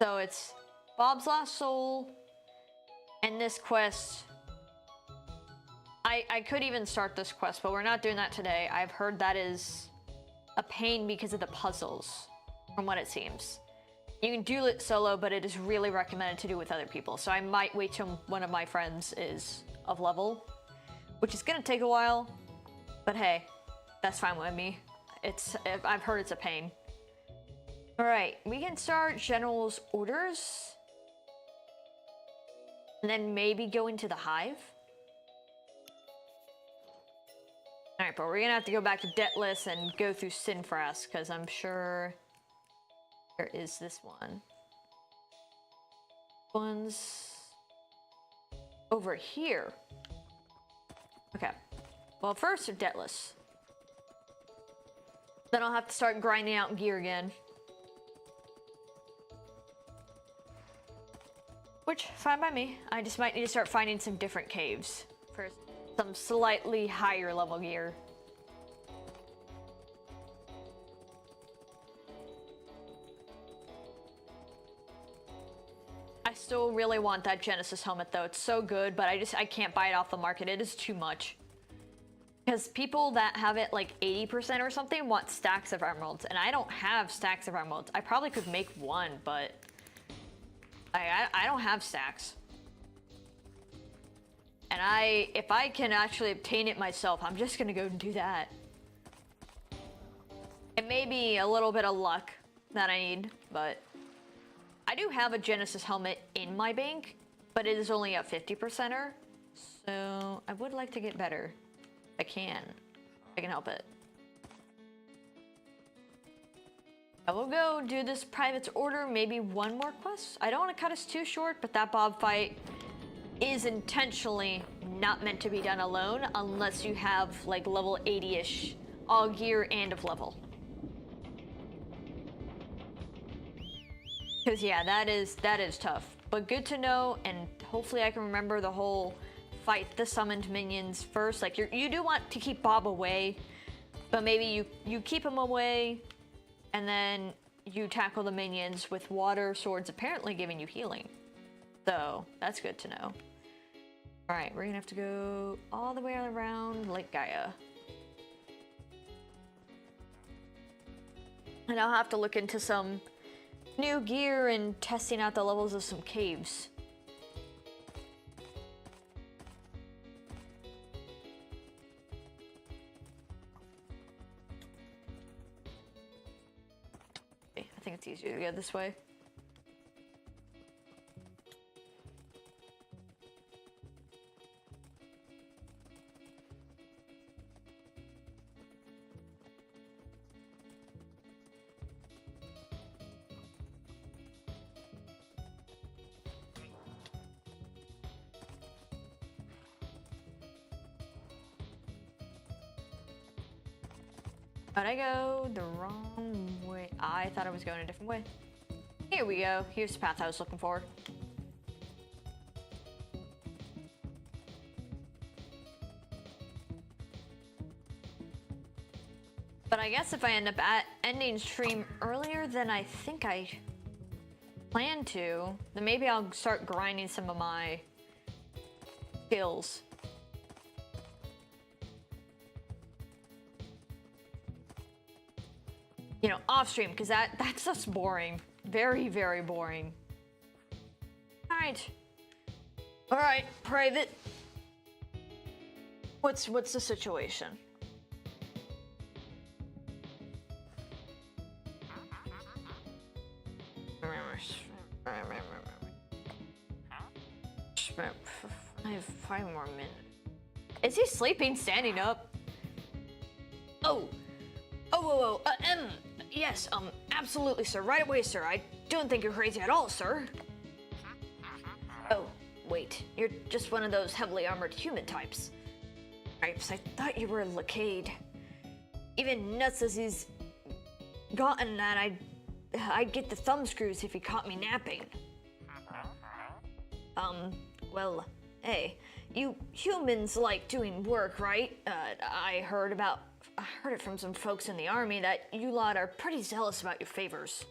So it's Bob's Lost Soul, and this quest. I could even start this quest, but we're not doing that today. I've heard that is a pain because of the puzzles, from what it seems. You can do it solo, but it is really recommended to do with other people. So I might wait till one of my friends is of level, which is gonna take a while, but hey, that's fine with me. I've heard it's a pain. All right, we can start General's orders, and then maybe go into the hive. All right, but we're gonna have to go back to Debtless and go through Sinfras, because I'm sure there is this one. One's over here. Okay, well first to Debtless. Then I'll have to start grinding out gear again. Which, fine by me. I just might need to start finding some different caves for some slightly higher level gear. I still really want that Genesis helmet though. It's so good, but I can't buy it off the market. It is too much. Because people that have it like 80% or something want stacks of emeralds, and I don't have stacks of emeralds. I probably could make one, but I don't have stacks. And if I can actually obtain it myself, I'm just gonna go and do that. It may be a little bit of luck that I need, but I do have a Genesis helmet in my bank, but it is only a 50%er. So I would like to get better. I can help it. I will go do this private's order, maybe one more quest. I don't want to cut us too short, but that Bob fight is intentionally not meant to be done alone unless you have like level 80-ish all gear and of level. Because yeah, that is tough, but good to know, and hopefully I can remember the whole fight the summoned minions first. Like you do want to keep Bob away, but maybe you keep him away, and then you tackle the minions with water swords apparently giving you healing. So that's good to know. All right, we're gonna have to go all the way around Lake Gaia. And I'll have to look into some new gear and testing out the levels of some caves. I think it's easier to go this way. How'd I go the wrong way? I thought I was going a different way. Here we go. Here's the path I was looking for. But I guess if I end up ending stream earlier than I think I planned to, then maybe I'll start grinding some of my skills. You know, off stream, because that's just boring. Very, very boring. All right, private. What's the situation? I have 5 more minutes. Is he sleeping standing up? Oh, yes, absolutely, sir. Right away, sir. I don't think you're crazy at all, sir. Oh, wait. You're just one of those heavily armored human types. Types. I thought you were a Lacade. Even nuts as he's gotten that, I'd get the thumb screws if he caught me napping. Well, hey, you humans like doing work, right? I heard it from some folks in the army that you lot are pretty zealous about your favors.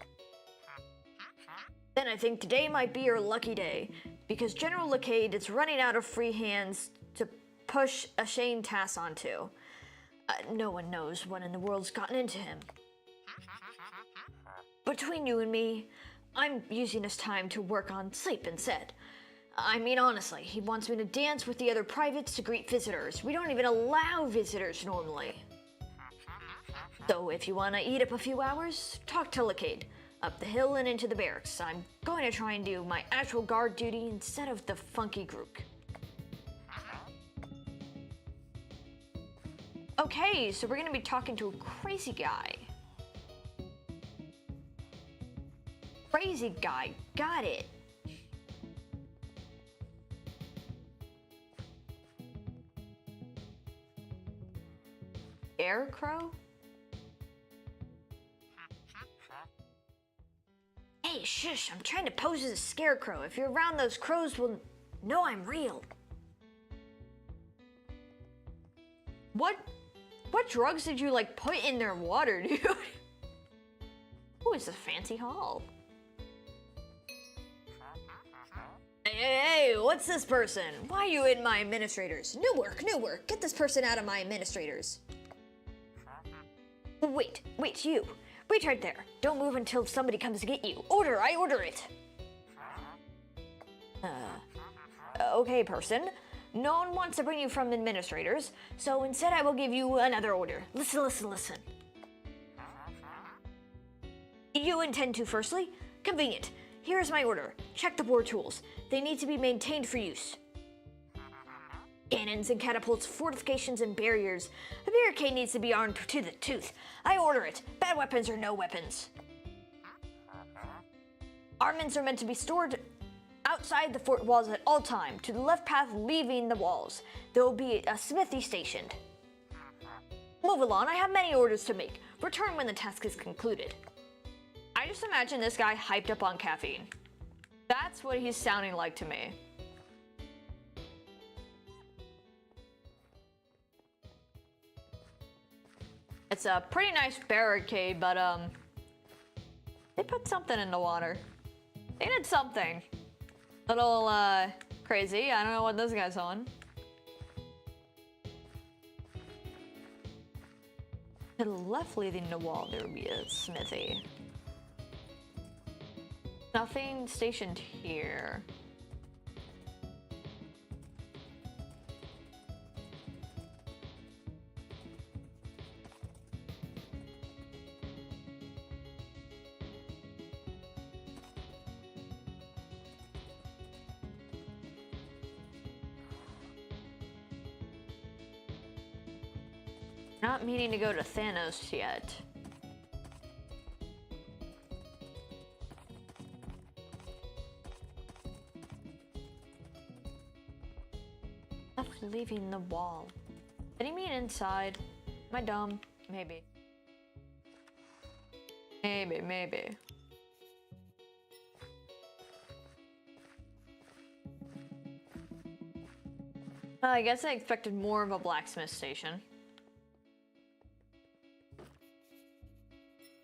Then I think today might be your lucky day, because General Lacade is running out of free hands to push a Shane task onto. No one knows what in the world's gotten into him. Between you and me, I'm using this time to work on sleep instead. I mean, honestly, he wants me to dance with the other privates to greet visitors. We don't even allow visitors normally. So if you want to eat up a few hours, talk to Lacade. Up the hill and into the barracks. I'm going to try and do my actual guard duty instead of the funky Grook. Okay, so we're going to be talking to a crazy guy. Crazy guy, got it. Scarecrow? Hey, shush, I'm trying to pose as a scarecrow. If you're around, those crows will know I'm real. What drugs did you, like, put in their water, dude? Ooh, it's a fancy hall. Hey, what's this person? Why are you in my administrators? New work. Get this person out of my administrators. Wait, you. Wait right there. Don't move until somebody comes to get you. I order it. Okay, person. No one wants to bring you from administrators, so instead I will give you another order. Listen. You intend to, firstly? Convenient. Here's my order. Check the war tools. They need to be maintained for use. Cannons and catapults, fortifications and barriers. The barricade needs to be armed to the tooth. I order it. Bad weapons or no weapons. Armaments are meant to be stored outside the fort walls at all time, to the left path leaving the walls. There will be a smithy stationed. Move along, I have many orders to make. Return when the task is concluded. I just imagine this guy hyped up on caffeine. That's what he's sounding like to me. It's a pretty nice barricade, but they put something in the water. They did something. Little crazy. I don't know what this guy's on. To the left leading the wall, there would be a smithy. Nothing stationed here. Not meaning to go to Thanos yet. Left leaving the wall. Did he mean inside? Am I dumb? Maybe. Maybe. I guess I expected more of a blacksmith station.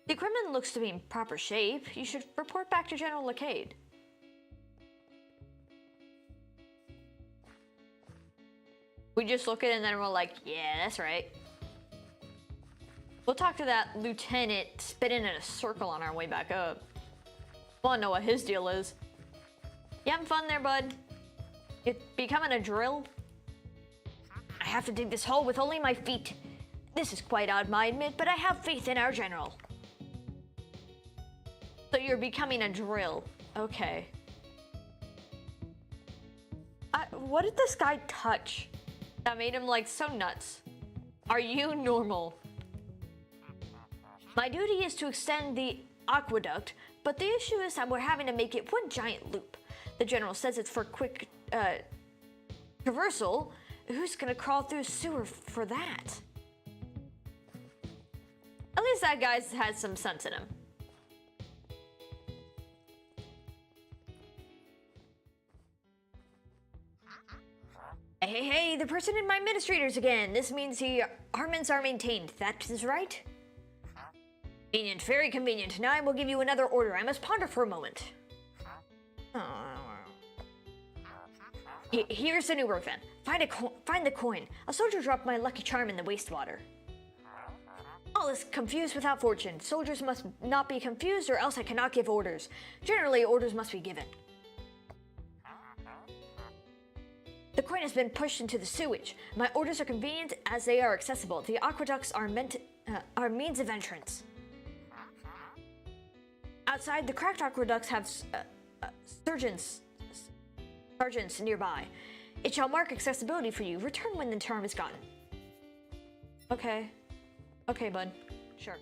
The equipment looks to be in proper shape. You should report back to General Lacade. We just look at it and then we're like, yeah, that's right. We'll talk to that lieutenant spinning in a circle on our way back up. Wanna know what his deal is. You having fun there, bud? You becoming a drill? I have to dig this hole with only my feet. This is quite odd, I admit, but I have faith in our general. So you're becoming a drill. Okay. What did this guy touch that made him like so nuts? Are you normal? My duty is to extend the aqueduct, but the issue is that we're having to make it one giant loop. The general says it's for quick traversal. Who's gonna crawl through a sewer for that? At least that guy has some sense in him. Hey, the person in my administrators again. This means the armaments are maintained. That is right? Convenient, very convenient. Now I will give you another order. I must ponder for a moment. Here's the new work then. Find the coin. A soldier dropped my lucky charm in the wastewater. All is confused without fortune. Soldiers must not be confused or else I cannot give orders. Generally, orders must be given. The coin has been pushed into the sewage. My orders are convenient as they are accessible. The aqueducts are means of entrance. Outside, the cracked aqueducts have sergeants nearby. It shall mark accessibility for you. Return when the charm is gotten. Okay. Okay, bud. Sure.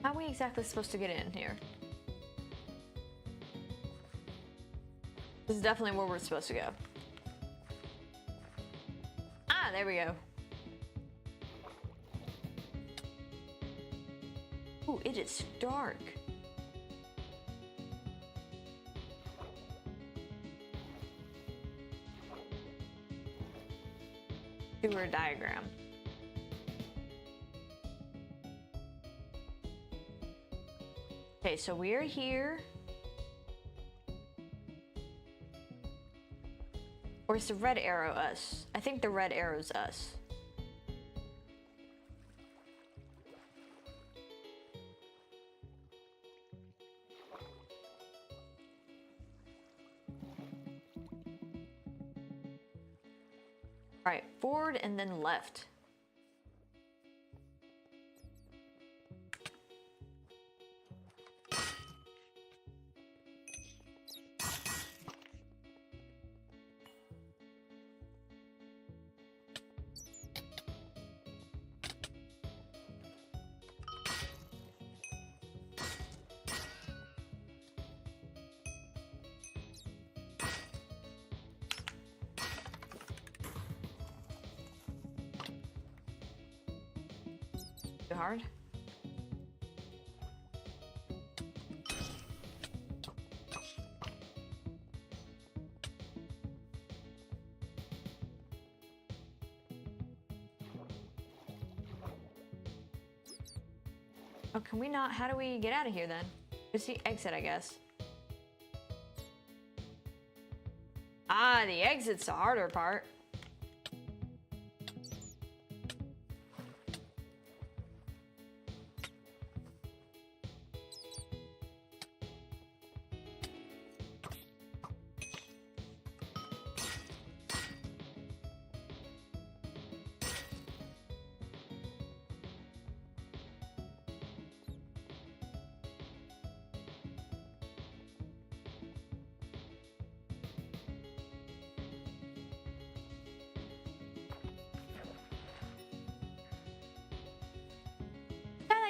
How are we exactly supposed to get in here? This is definitely where we're supposed to go. Ah, there we go. Ooh, it is dark. Sewer diagram. Okay, so we're here. Or is the red arrow us? I think the red arrow's us. Right, forward and then left. Too hard? Oh, can we not? How do we get out of here then? Just the exit, I guess. Ah, the exit's the harder part.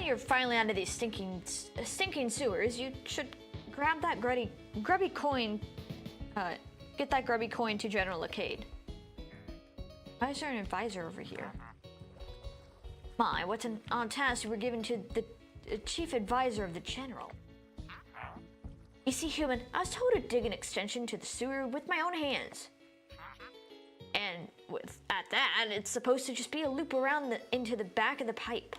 You're finally out of these stinking sewers. You should grab that grubby coin. Get that grubby coin to General Lacade. Why is there an advisor over here? My, what's an odd task you were given to the chief advisor of the general? You see, human, I was told to dig an extension to the sewer with my own hands. And at that, it's supposed to just be a loop around into the back of the pipe.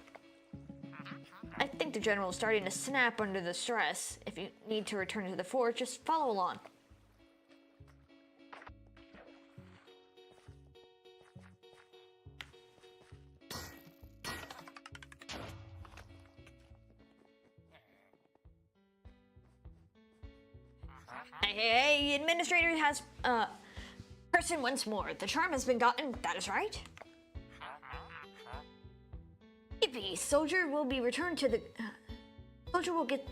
I think the general is starting to snap under the stress. If you need to return to the fort, just follow along. Hey, administrator has, person once more. The charm has been gotten, that is right? Yippee! Soldier will be returned to the... soldier will get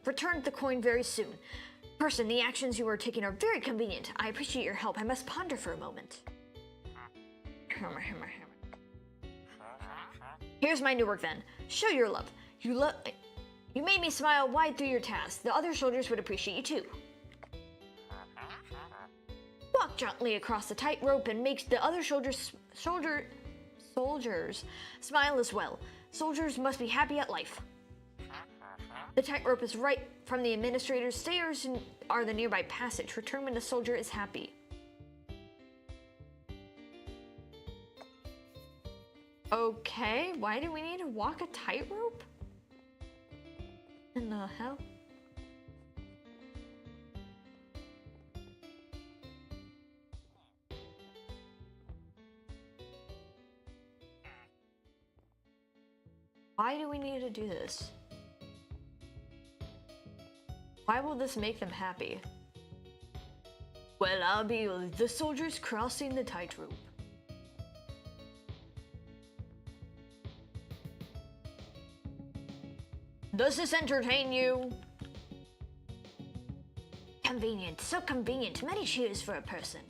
returned the coin very soon. Person, the actions you are taking are very convenient. I appreciate your help. I must ponder for a moment. Here's my new work then. Show your love. You made me smile wide through your task. The other soldiers would appreciate you too. Walk gently across the tightrope and make the other soldiers smile as well. Soldiers must be happy at life. The tightrope is right from the administrator's stairs and are the nearby passage. Return when the soldier is happy. Okay, why do we need to walk a tightrope? In the hell? Why do we need to do this? Why will this make them happy? Well, I'll be the soldiers crossing the tightrope. Does this entertain you? Convenient, so convenient. Many cheers for a person.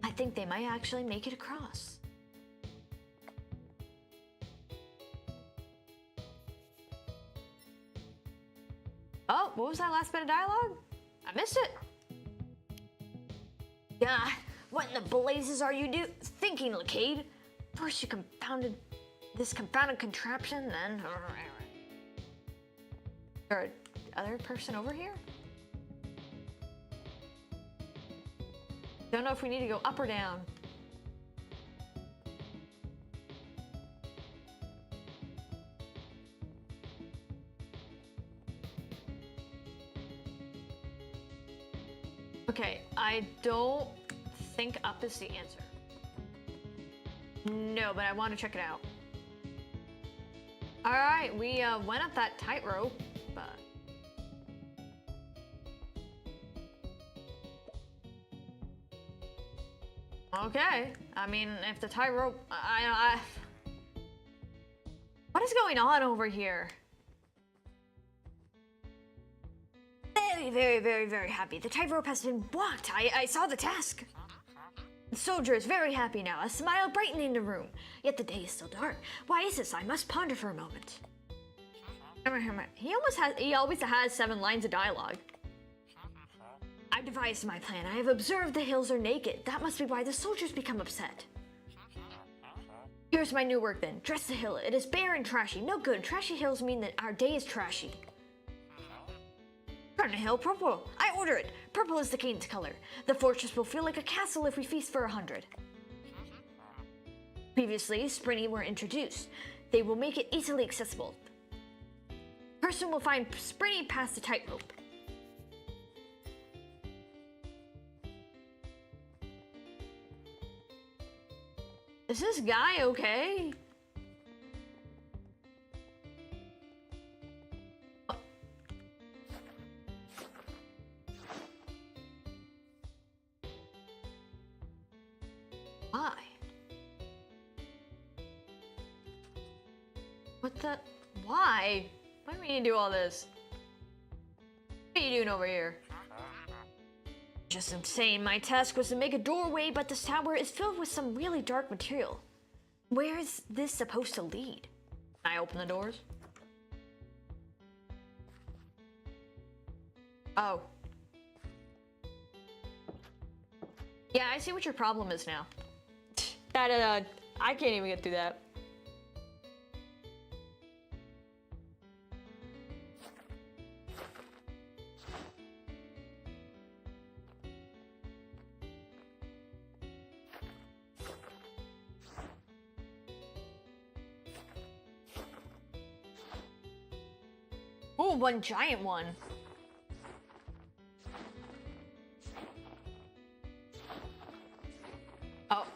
I think they might actually make it across. Oh, what was that last bit of dialogue? I missed it. Ah, what in the blazes are you thinking, Lacade? First you confounded this confounded contraption, then... Is there another person over here? Don't know if we need to go up or down. Okay, I don't think up is the answer. No, but I want to check it out. Alright, we went up that tightrope, but... Okay, I mean, if the tightrope... What is going on over here? Very, very, very, very happy. The tightrope has been walked. I saw the task. The soldier is very happy now, a smile brightening the room. Yet the day is still dark. Why is this? I must ponder for a moment. He always has 7 lines of dialogue. I've devised my plan. I have observed the hills are naked. That must be why the soldiers become upset. Here's my new work then. Dress the hill. It is bare and trashy. No good. Trashy hills mean that our day is trashy. Turn the hill purple. I order it. Purple is the king's color. The fortress will feel like a castle if we feast for 100. Previously, Sprinty were introduced. They will make it easily accessible. Person will find Sprinty past the tightrope. Is this guy okay? Why? What the? Why? Why do we need to do all this? What are you doing over here? Just insane. My task was to make a doorway, but this tower is filled with some really dark material. Where is this supposed to lead? Can I open the doors? Oh. Yeah, I see what your problem is now. I can't even get through that. Ooh, one giant one. Oh.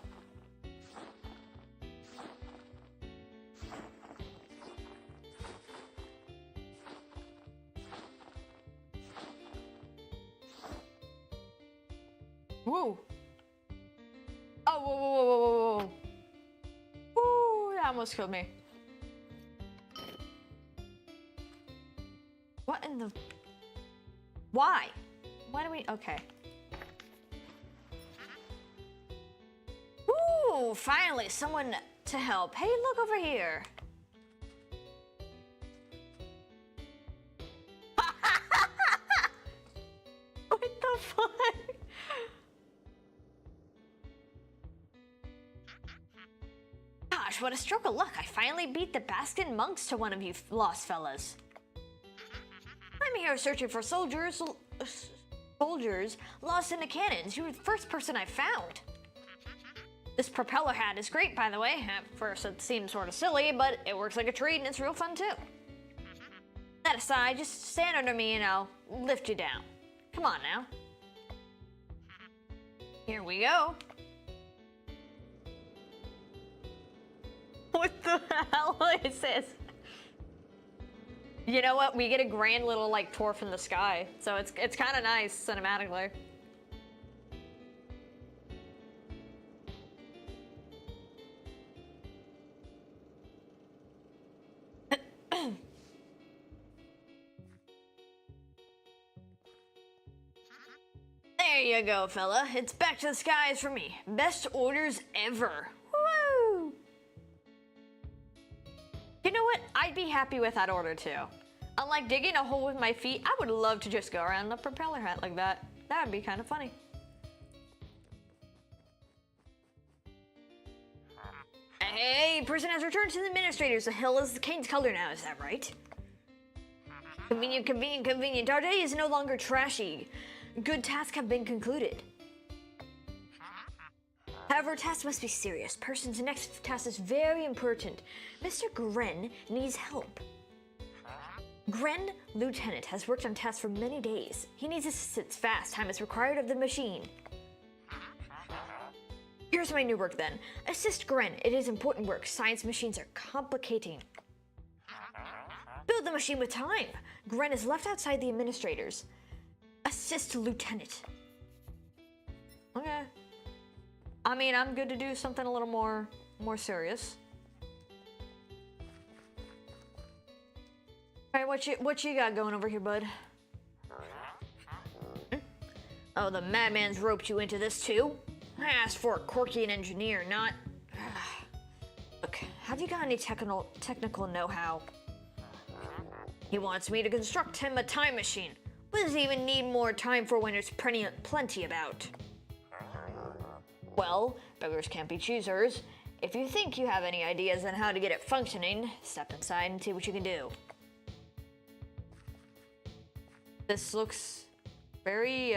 Woo! Oh, whoa, whoa, whoa, whoa, whoa, whoa. Woo, that almost killed me. What in the... Why? Why do we... Okay. Ooh, finally, someone to help. Hey, look over here. What the fuck? Gosh, what a stroke of luck. I finally beat the Baskin monks to one of you lost fellas. I'm here searching for soldiers lost in the cannons. You were the first person I found. This propeller hat is great, by the way. At first it seems sort of silly, but it works like a treat and it's real fun too. That aside, just stand under me and I'll lift you down. Come on now. Here we go. What the hell is this? You know what? We get a grand little like tour from the sky, so it's kind of nice cinematically. There you go, fella. It's back to the skies for me. Best orders ever. Woo! You know what? I'd be happy with that order too. Unlike digging a hole with my feet, I would love to just go around the propeller hat like that. That would be kind of funny. Hey, person has returned to the administrators. The hill is the Kane's color now, is that right? Convenient, convenient, convenient. Our day is no longer trashy. Good tasks have been concluded. However, tasks must be serious. Person's next task is very important. Mr. Gren needs help. Gren, Lieutenant, has worked on tasks for many days. He needs assistance fast. Time is required of the machine. Here's my new work then. Assist Gren. It is important work. Science machines are complicating. Build the machine with time. Gren is left outside the administrators. Assist Lieutenant. Okay. I mean, I'm good to do something a little more serious. All right, what you got going over here, bud? Oh, the madman's roped you into this too? I asked for a quirky and engineer, not... Look, have you got any technical know-how? He wants me to construct him a time machine. What does he even need more time for when there's plenty about? Well, beggars can't be choosers. If you think you have any ideas on how to get it functioning, step inside and see what you can do. This looks very,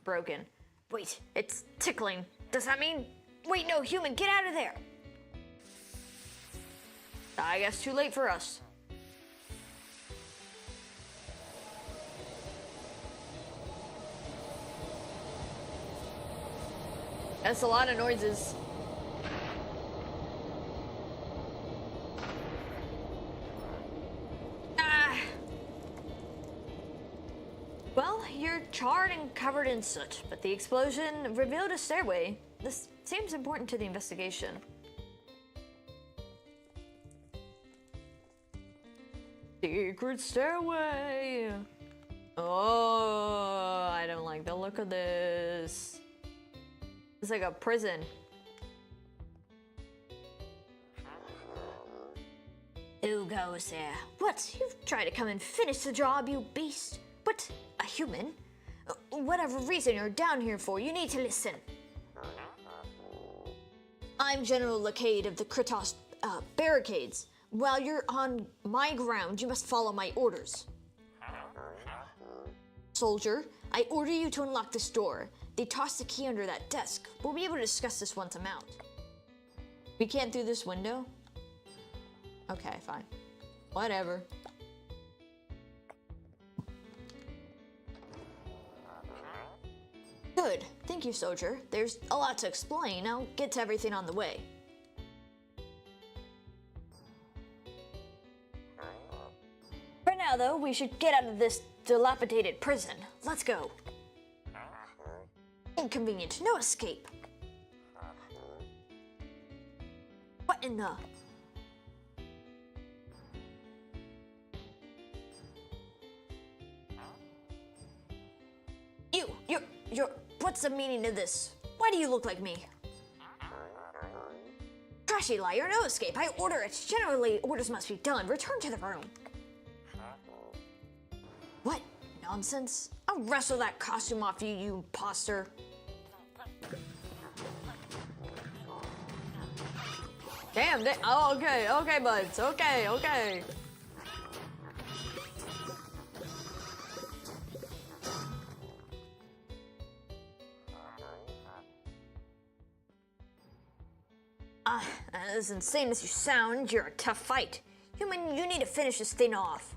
broken. Wait, it's tickling. Does that mean... Wait, no, human, get out of there! I guess too late for us. That's a lot of noises. Well, you're charred and covered in soot, but the explosion revealed a stairway. This seems important to the investigation. Secret stairway! Oh, I don't like the look of this. It's like a prison. Who goes there? What? You've tried to come and finish the job, you beast. But a human? Whatever reason you're down here for, you need to listen. I'm General Lacade of the Kritos barricades. While you're on my ground, you must follow my orders. Soldier, I order you to unlock this door. They tossed the key under that desk. We'll be able to discuss this once I'm out. We can't through this window? Okay, fine. Whatever. Good. Thank you, soldier. There's a lot to explain. I'll get to everything on the way. For now, though, we should get out of this dilapidated prison. Let's go. Inconvenient, no escape. What in the... You're, what's the meaning of this? Why do you look like me? Trashy liar, no escape. I order it. Generally, orders must be done. Return to the room. What nonsense? I'll wrestle that costume off you, you imposter. Damn, oh, okay, buds. Okay. As insane as you sound, you're a tough fight. Human, you need to finish this thing off.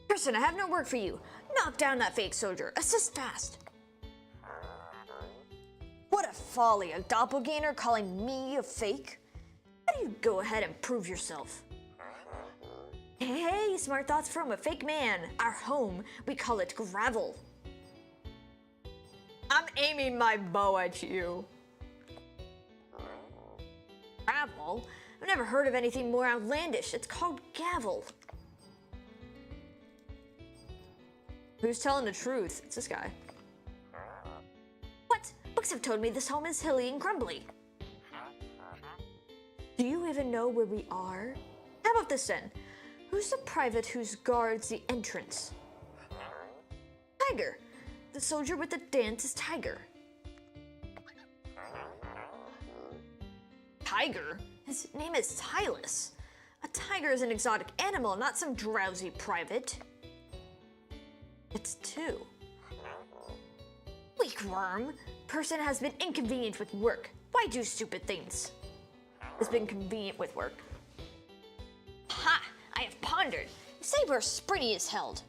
Person, I have no work for you. Knock down that fake soldier. Assist fast. What a folly, a doppelganger calling me a fake? How do you go ahead and prove yourself? Hey, smart thoughts from a fake man. Our home, we call it gravel. I'm aiming my bow at you. Gravel? I've never heard of anything more outlandish. It's called gavel. Who's telling the truth? It's this guy. What? Books have told me this home is hilly and crumbly. Do you even know where we are? How about this then? Who's the private who guards the entrance? Tiger. The soldier with the dance is Tiger. Tiger? His name is Tylus. A tiger is an exotic animal, not some drowsy private. It's two. Weak worm. Person has been inconvenient with work. Why do stupid things? Has been convenient with work. Ha! I have pondered. Say where Springy is held.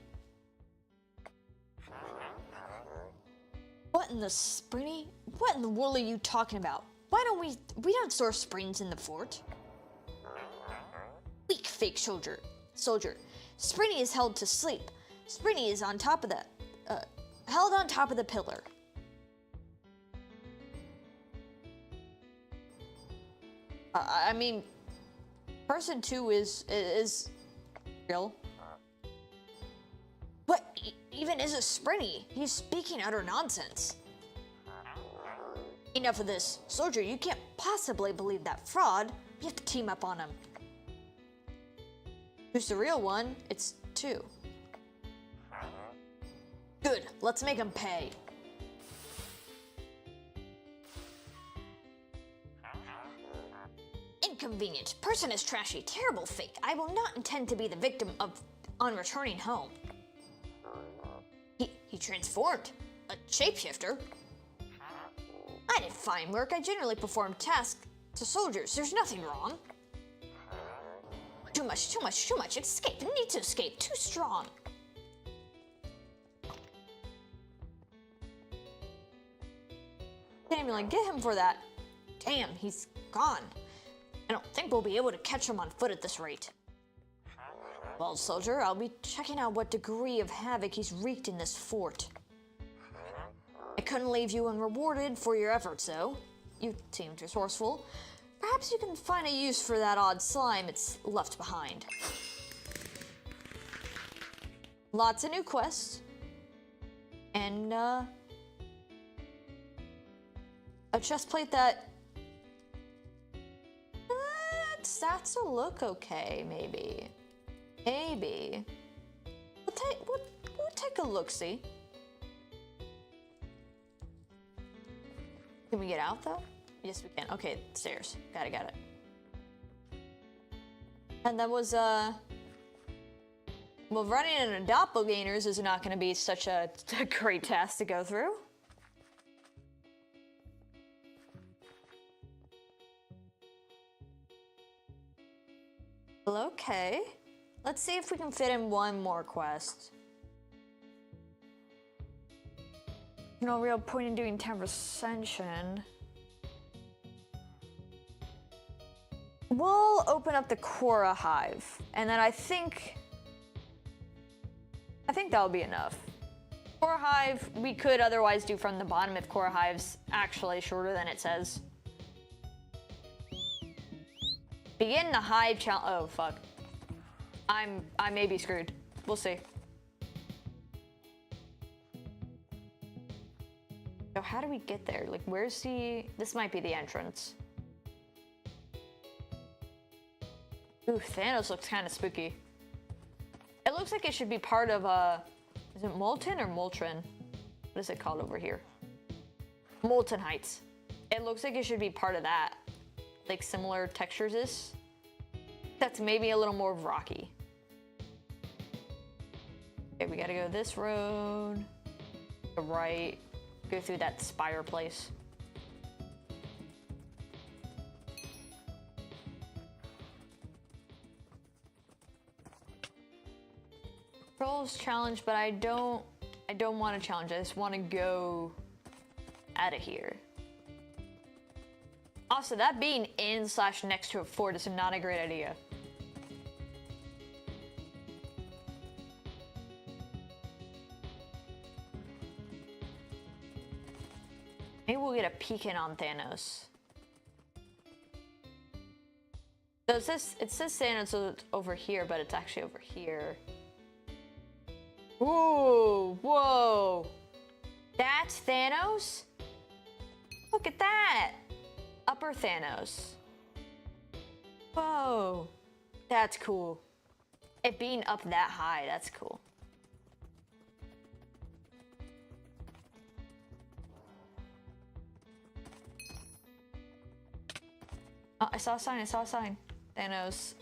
What in the Springy? What in the world are you talking about? Why don't we don't store springs in the fort? Weak fake soldier. Springy is held to sleep. Springy is on top of the, held on top of the pillar. I mean, person 2 is real. What even is a Springy? He's speaking utter nonsense. Enough of this. Soldier, you can't possibly believe that fraud. You have to team up on him. Who's the real one? It's 2. Good, let's make him pay. Inconvenient. Person is trashy. Terrible fake. I will not intend to be the victim on returning home. He transformed. A shapeshifter? I did fine work. I generally perform tasks to soldiers. There's nothing wrong. Too much. Escape. Need to escape. Too strong. Can't even like get him for that. Damn, he's gone. I don't think we'll be able to catch him on foot at this rate. Well, soldier, I'll be checking out what degree of havoc he's wreaked in this fort. I couldn't leave you unrewarded for your efforts, though. You seemed resourceful. Perhaps you can find a use for that odd slime it's left behind. Lots of new quests. And, a chestplate that... stats will look okay, maybe. Maybe. We'll take a look-see. Can we get out, though? Yes, we can. Okay, stairs. Got it. And that was, well, running into doppelgangers is not going to be such a great task to go through. Well, okay. Let's see if we can fit in one more quest. No real point in doing Temper Ascension. We'll open up the Quora Hive, and then I think that'll be enough. Core Hive, we could otherwise do from the bottom if Core Hive's actually shorter than it says. Begin the hive challenge. Oh, fuck. I may be screwed. We'll see. So how do we get there? Like, where's the... This might be the entrance. Ooh, Thanos looks kind of spooky. It looks like it should be part of is it Molten or Moltren? What is it called over here? Molten Heights. It looks like it should be part of that. Like similar textures is. That's maybe a little more rocky. Okay, we gotta go this road. The right. Go through that spire place. RoL's challenge, but I don't want to challenge. I just want to go out of here. Also, that being in/next to a fort is not a great idea. Maybe we'll get a peek in on Thanos. So it says Thanos over here, but it's actually over here. Ooh, whoa. That's Thanos? Look at that. Upper Thanos. Whoa. That's cool. It being up that high, that's cool. Oh, I saw a sign. Thanos.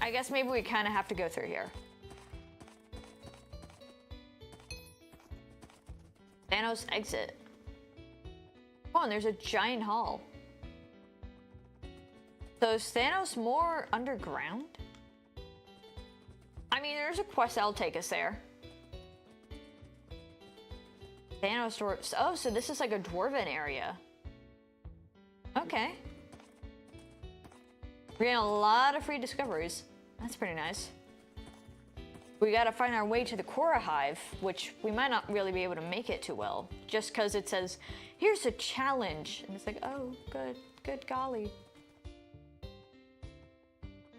I guess maybe we kind of have to go through here. Thanos exit. Oh, and there's a giant hall. So is Thanos more underground? I mean, there's a quest that'll take us there. Thanos dwarves. Oh, so this is like a dwarven area. Okay. We're getting a lot of free discoveries. That's pretty nice. We gotta find our way to the Korra Hive, which we might not really be able to make it too well, just because it says, here's a challenge. And it's like, oh, good golly.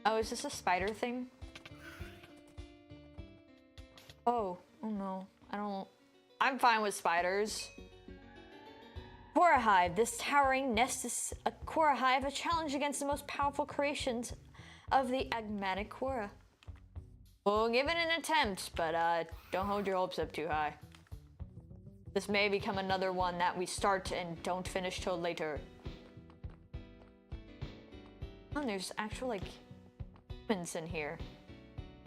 Oh, is this a spider thing? Oh no, I'm fine with spiders. Korra Hive. This towering nest is a Korra Hive, a challenge against the most powerful creations of the Agmatic Korra. We'll give it an attempt, but don't hold your hopes up too high. This may become another one that we start and don't finish till later. Oh, and there's actual, like, humans in here.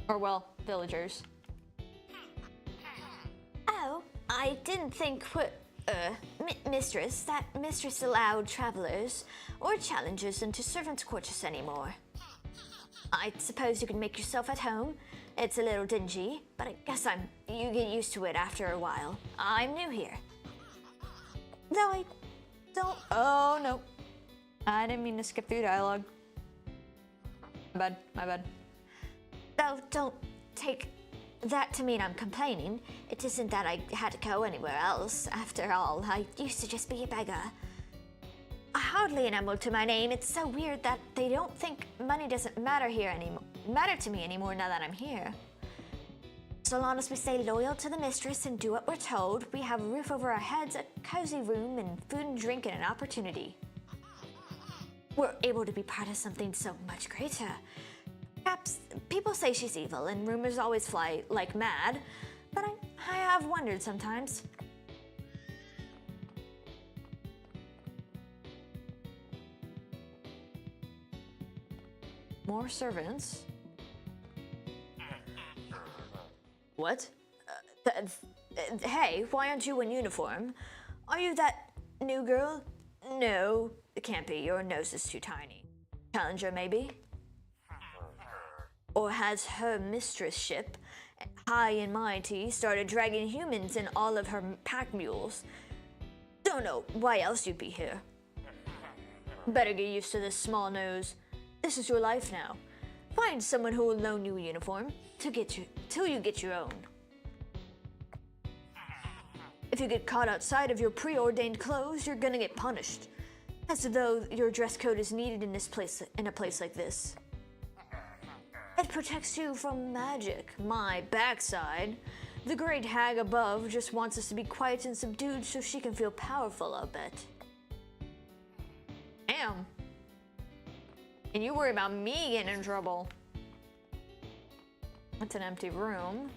Or, well, villagers. Oh, I didn't think, Mistress, that Mistress allowed travelers or challengers into servants' quarters anymore. I suppose you can make yourself at home. It's a little dingy, but I guess you get used to it after a while. I'm new here. Though I don't... Oh, no. I didn't mean to skip through dialogue. My bad. Though don't take that to mean I'm complaining. It isn't that I had to go anywhere else. After all, I used to just be a beggar. Hardly an emerald to my name. It's so weird that they don't think money doesn't matter to me anymore now that I'm here. So long as we stay loyal to the mistress and do what we're told, we have a roof over our heads, a cozy room, and food and drink and an opportunity. We're able to be part of something so much greater. Perhaps people say she's evil and rumors always fly like mad, but I have wondered sometimes. More servants. What? Hey, why aren't you in uniform? Are you that new girl? No, it can't be. Your nose is too tiny. Challenger, maybe? Or has her mistress ship, high and mighty, started dragging humans and all of her pack mules? Don't know why else you'd be here. Better get used to this small nose. This is your life now. Find someone who will loan you a uniform till you get your own. If you get caught outside of your preordained clothes, you're gonna get punished. As though your dress code is needed in a place like this. It protects you from magic. My backside. The great hag above just wants us to be quiet and subdued so she can feel powerful, I'll bet. Damn. And you worry about me getting in trouble. That's an empty room.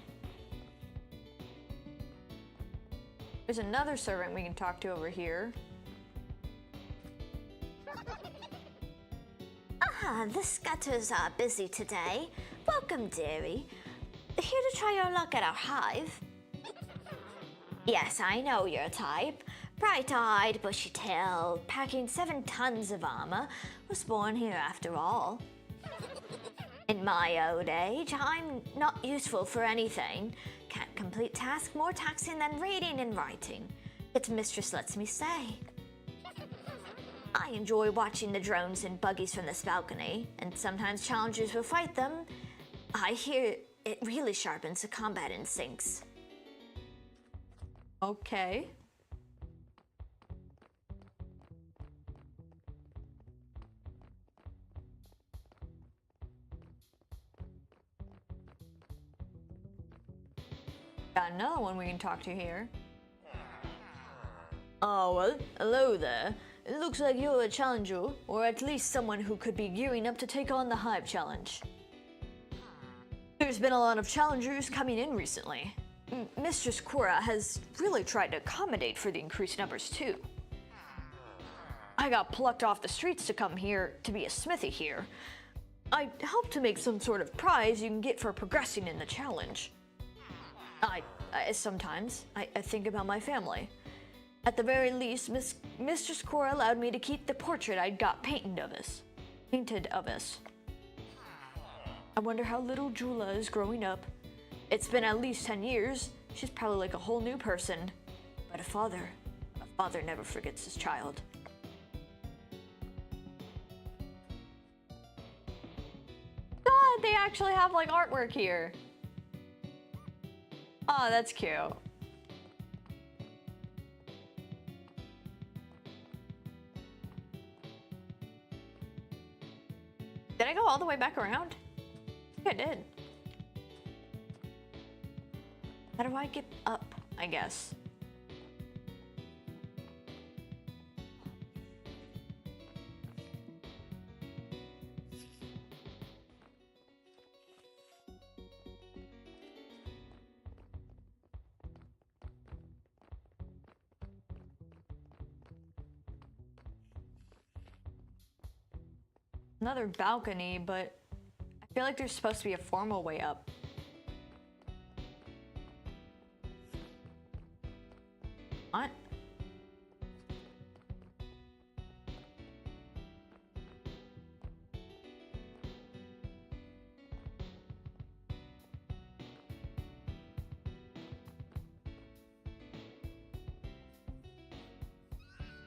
There's another servant we can talk to over here. The Scutters are busy today. Welcome, dearie. Here to try your luck at our hive. Yes, I know your type. Bright-eyed, bushy-tailed, packing 7 tons of armor, was born here after all. In my old age, I'm not useful for anything. Can't complete tasks more taxing than reading and writing. Its mistress lets me say. I enjoy watching the drones and buggies from this balcony, and sometimes challengers will fight them. I hear it really sharpens the combat instincts. Okay. Got another one we can talk to here. Oh, well, hello there. It looks like you're a challenger, or at least someone who could be gearing up to take on the Hive Challenge. There's been a lot of challengers coming in recently. Mistress Cora has really tried to accommodate for the increased numbers too. I got plucked off the streets to come here to be a smithy here. I hope to make some sort of prize you can get for progressing in the challenge. Sometimes I think about my family. At the very least, Mistress Cora allowed me to keep the portrait I'd got painted of us. I wonder how little Gylia is growing up. It's been at least 10 years. She's probably like a whole new person. But a father never forgets his child. God, they actually have like artwork here. Oh, that's cute. Did I go all the way back around? I think I did. How do I get up, I guess? Another balcony, but I feel like there's supposed to be a formal way up. What?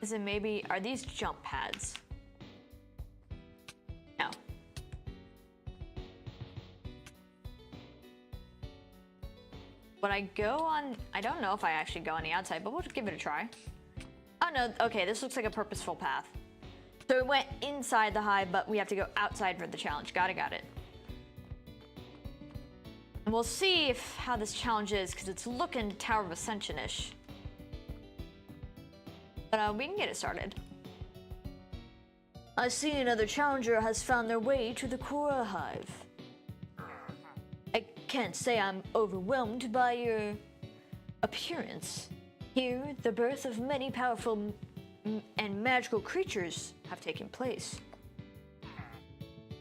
Is it maybe, are these jump pads? No. Would I go on, I don't know if I actually go on the outside, but we'll give it a try. Oh no, okay, this looks like a purposeful path. So it went inside the hive, but we have to go outside for the challenge. Got it. And we'll see how this challenge is, because it's looking Tower of Ascension-ish. But we can get it started. I see another challenger has found their way to the Cora hive. I can't say I'm overwhelmed by your appearance. Here, the birth of many powerful and magical creatures have taken place.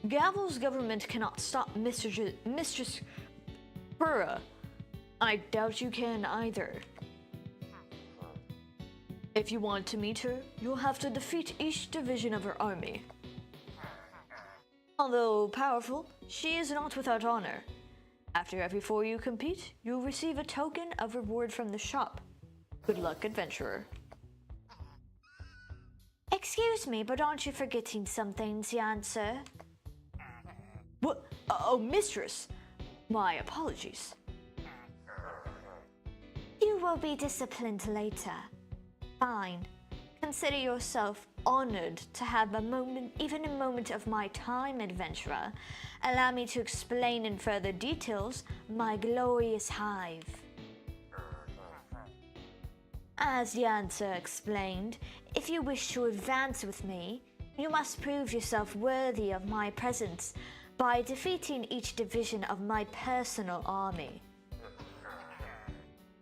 Gavel's government cannot stop Mistress Cora. I doubt you can either. If you want to meet her, you'll have to defeat each division of her army. Although powerful, she is not without honor. After every 4 you compete, you'll receive a token of reward from the shop. Good luck, adventurer. Excuse me, but aren't you forgetting something, young sir? What? Oh, mistress. My apologies. You will be disciplined later. Fine. Consider yourself honored to have a moment, even a moment of my time, adventurer. Allow me to explain in further details my glorious hive. As Yansa explained, if you wish to advance with me, you must prove yourself worthy of my presence by defeating each division of my personal army.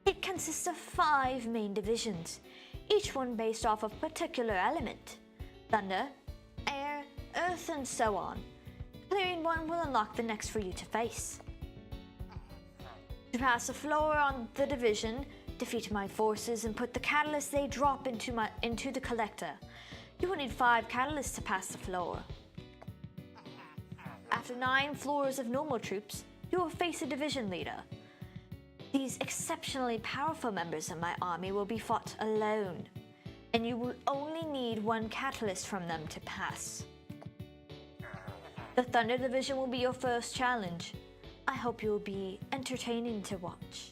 It consists of 5 main divisions, each one based off of a particular element: thunder, air, earth, and so on. Clearing one will unlock the next for you to face. To pass the floor on the division, defeat my forces and put the catalyst they drop into the collector. You will need 5 catalysts to pass the floor. After 9 floors of normal troops, you will face a division leader. These exceptionally powerful members of my army will be fought alone, and you will only need 1 catalyst from them to pass. The Thunder Division will be your first challenge. I hope you will be entertaining to watch.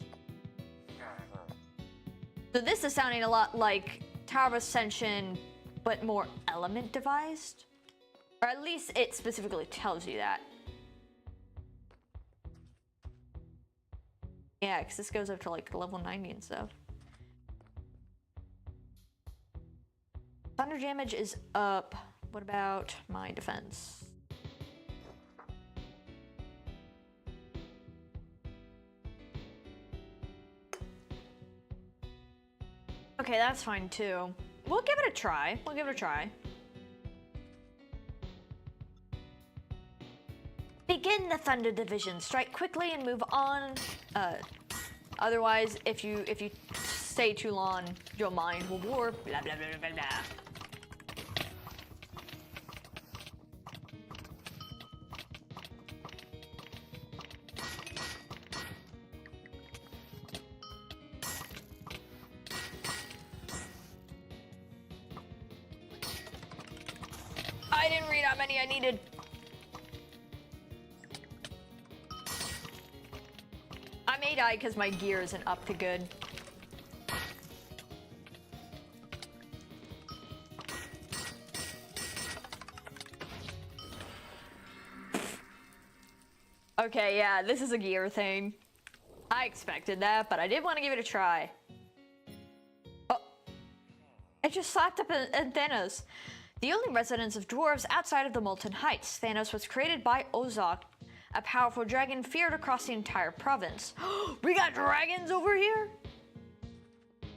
So this is sounding a lot like Tower of Ascension, but more element devised. Or at least it specifically tells you that. Yeah, because this goes up to like level 90 and stuff. Thunder damage is up. What about my defense? Okay, that's fine too. We'll give it a try. We'll give it a try. Begin the Thunder Division. Strike quickly and move on. Otherwise, if you stay too long, your mind will warp. Blah blah blah blah blah. I didn't read how many I needed. I may die because my gear isn't up to good. Okay, yeah, this is a gear thing. I expected that, but I did want to give it a try. Oh, I just slapped up antennas. The only residence of dwarves outside of the Molten Heights, Thanos was created by Ozok, a powerful dragon feared across the entire province. We got dragons over here?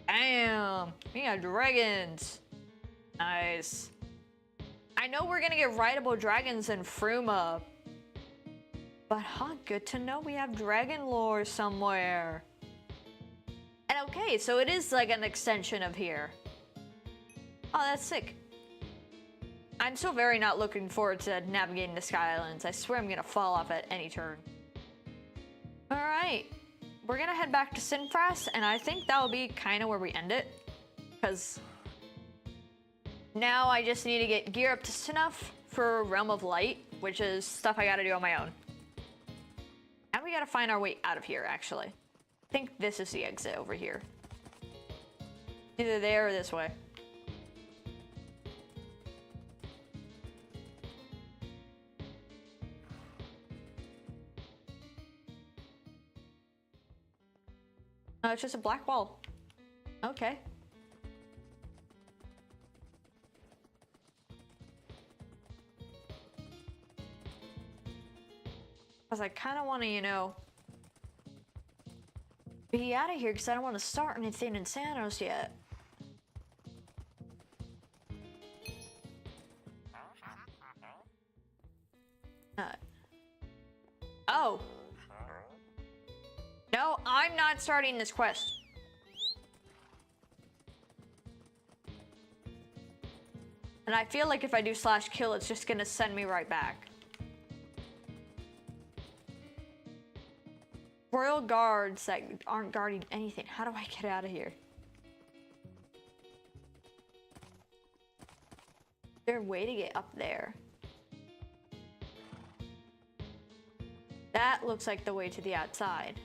Damn, we got dragons. Nice. I know we're gonna get rideable dragons in Fruma, but good to know we have dragon lore somewhere. And okay, so it is like an extension of here. Oh, that's sick. I'm so very not looking forward to navigating the Sky Islands. I swear I'm gonna fall off at any turn. Alright, we're gonna head back to Sinfras, and I think that'll be kind of where we end it. Because now I just need to get gear up to snuff for Realm of Light, which is stuff I gotta do on my own. And we gotta find our way out of here, actually. I think this is the exit over here. Either there or this way. Oh, it's just a black wall. Okay. Because I kind of want to, you know, be out of here because I don't want to start anything in Sanos yet. Oh. No, I'm not starting this quest. And I feel like if I do /kill, it's just gonna send me right back. Royal guards that aren't guarding anything. How do I get out of here? Is there a way to get up there? That looks like the way to the outside.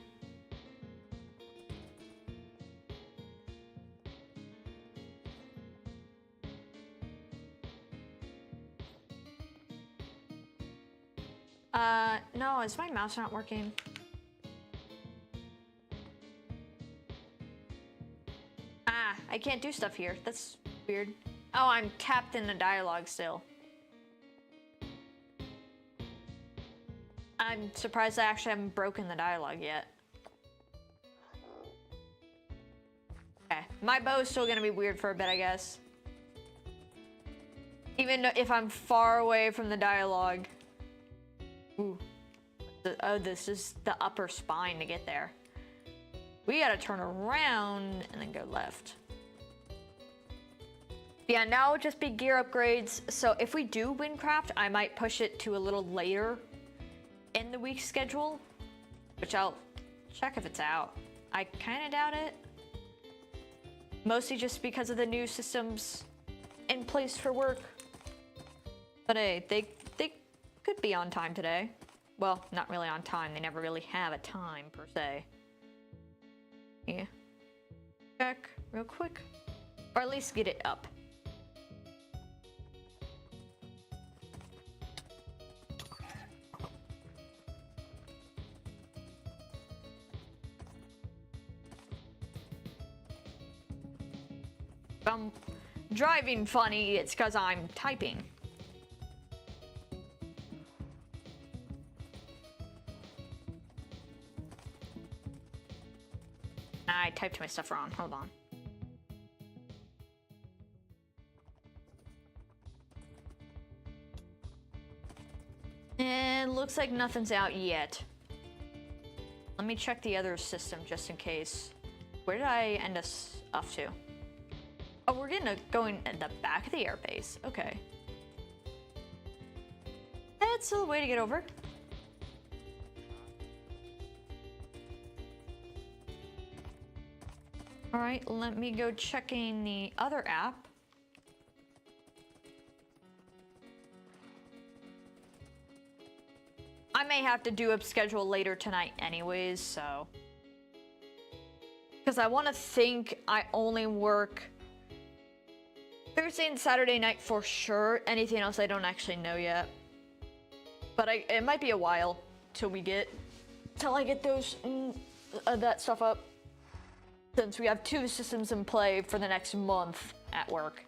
No, is my mouse not working? Ah, I can't do stuff here. That's weird. Oh, I'm tapped in the dialogue still. I'm surprised I actually haven't broken the dialogue yet. Okay, my bow is still gonna be weird for a bit, I guess. Even if I'm far away from the dialogue. Ooh. Oh, this is the upper spine to get there. We gotta turn around and then go left. Yeah, now it'll just be gear upgrades. So if we do Wynncraft, I might push it to a little later in the week schedule, which I'll check if it's out. I kind of doubt it. Mostly just because of the new systems in place for work. But hey, they could be on time today. Well, not really on time. They never really have a time per se. Yeah. Check real quick. Or at least get it up. If I'm driving funny, it's because I'm typing. I typed my stuff wrong. Hold on. And looks like nothing's out yet. Let me check the other system just in case. Where did I end us off to? Oh, we're going at the back of the airbase. Okay. That's still a way to get over. All right, let me go checking the other app. I may have to do a schedule later tonight anyways, so. Because I want to think I only work Thursday and Saturday night for sure. Anything else I don't actually know yet. But it might be a while till I get those that stuff up. Since we have 2 systems in play for the next month at work.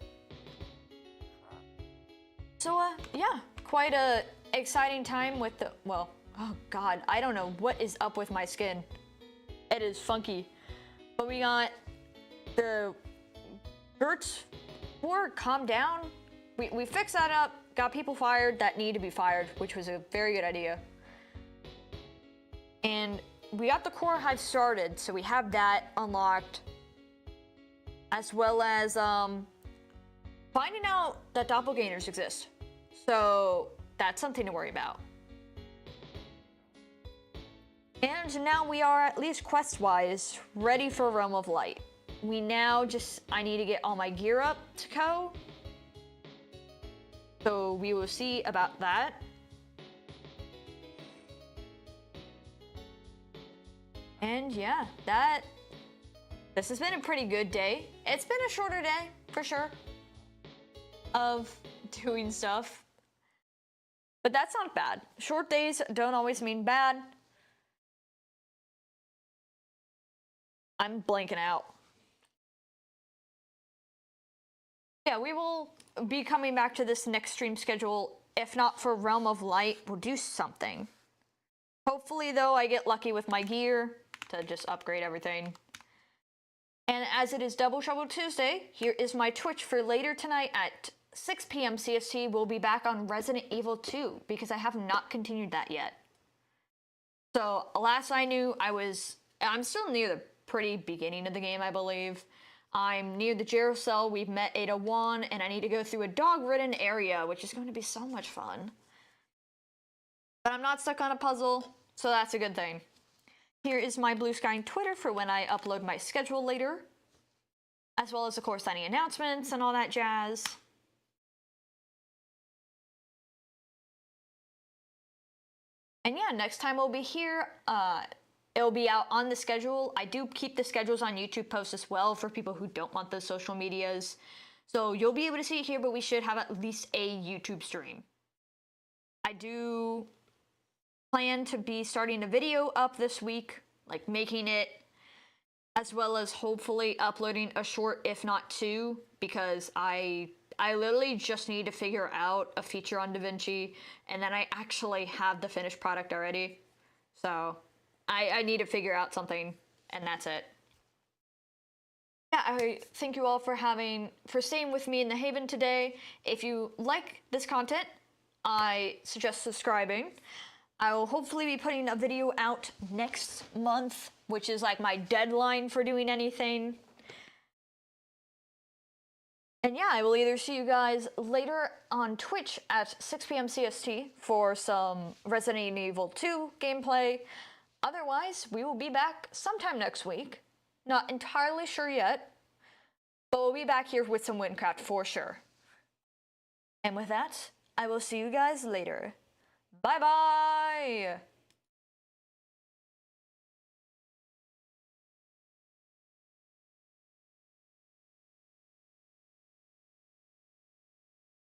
So yeah, quite a exciting time with the, well, oh god, I don't know what is up with my skin. It is funky. But we got the Gerts war calm down. We fixed that up, got people fired that need to be fired, which was a very good idea. And we got the core hive started, so we have that unlocked. As well as finding out that doppelgangers exist. So that's something to worry about. And now we are, at least quest-wise, ready for Realm of Light. I need to get all my gear up to go. So we will see about that. And yeah, this has been a pretty good day. It's been a shorter day, for sure, of doing stuff. But that's not bad. Short days don't always mean bad. I'm blanking out. Yeah, we will be coming back to this next stream schedule. If not for Realm of Light, we'll do something. Hopefully, though, I get lucky with my gear to just upgrade everything. And as it is Double Shovel Tuesday, here is my Twitch for later tonight at 6 p.m. CST. We'll be back on Resident Evil 2 because I have not continued that yet. So last I knew, I'm still near the pretty beginning of the game, I believe. I'm near the Gerts. We've met Ada 1, and I need to go through a dog-ridden area, which is going to be so much fun. But I'm not stuck on a puzzle, so that's a good thing. Here is my Blue Sky Twitter for when I upload my schedule later. As well as, of course, any announcements and all that jazz. And yeah, next time we'll be here. It'll be out on the schedule. I do keep the schedules on YouTube posts as well for people who don't want the social medias. So you'll be able to see it here, but we should have at least a YouTube stream. I do plan to be starting a video up this week, like making it, as well as hopefully uploading a short, if not two, because I literally just need to figure out a feature on DaVinci, and then I actually have the finished product already. So I need to figure out something, and that's it. Yeah, I thank you all for staying with me in the Haven today. If you like this content, I suggest subscribing. I will hopefully be putting a video out next month, which is like my deadline for doing anything. And yeah, I will either see you guys later on Twitch at 6 p.m. CST for some Resident Evil 2 gameplay. Otherwise, we will be back sometime next week. Not entirely sure yet, but we'll be back here with some Wynncraft for sure. And with that, I will see you guys later. Bye-bye!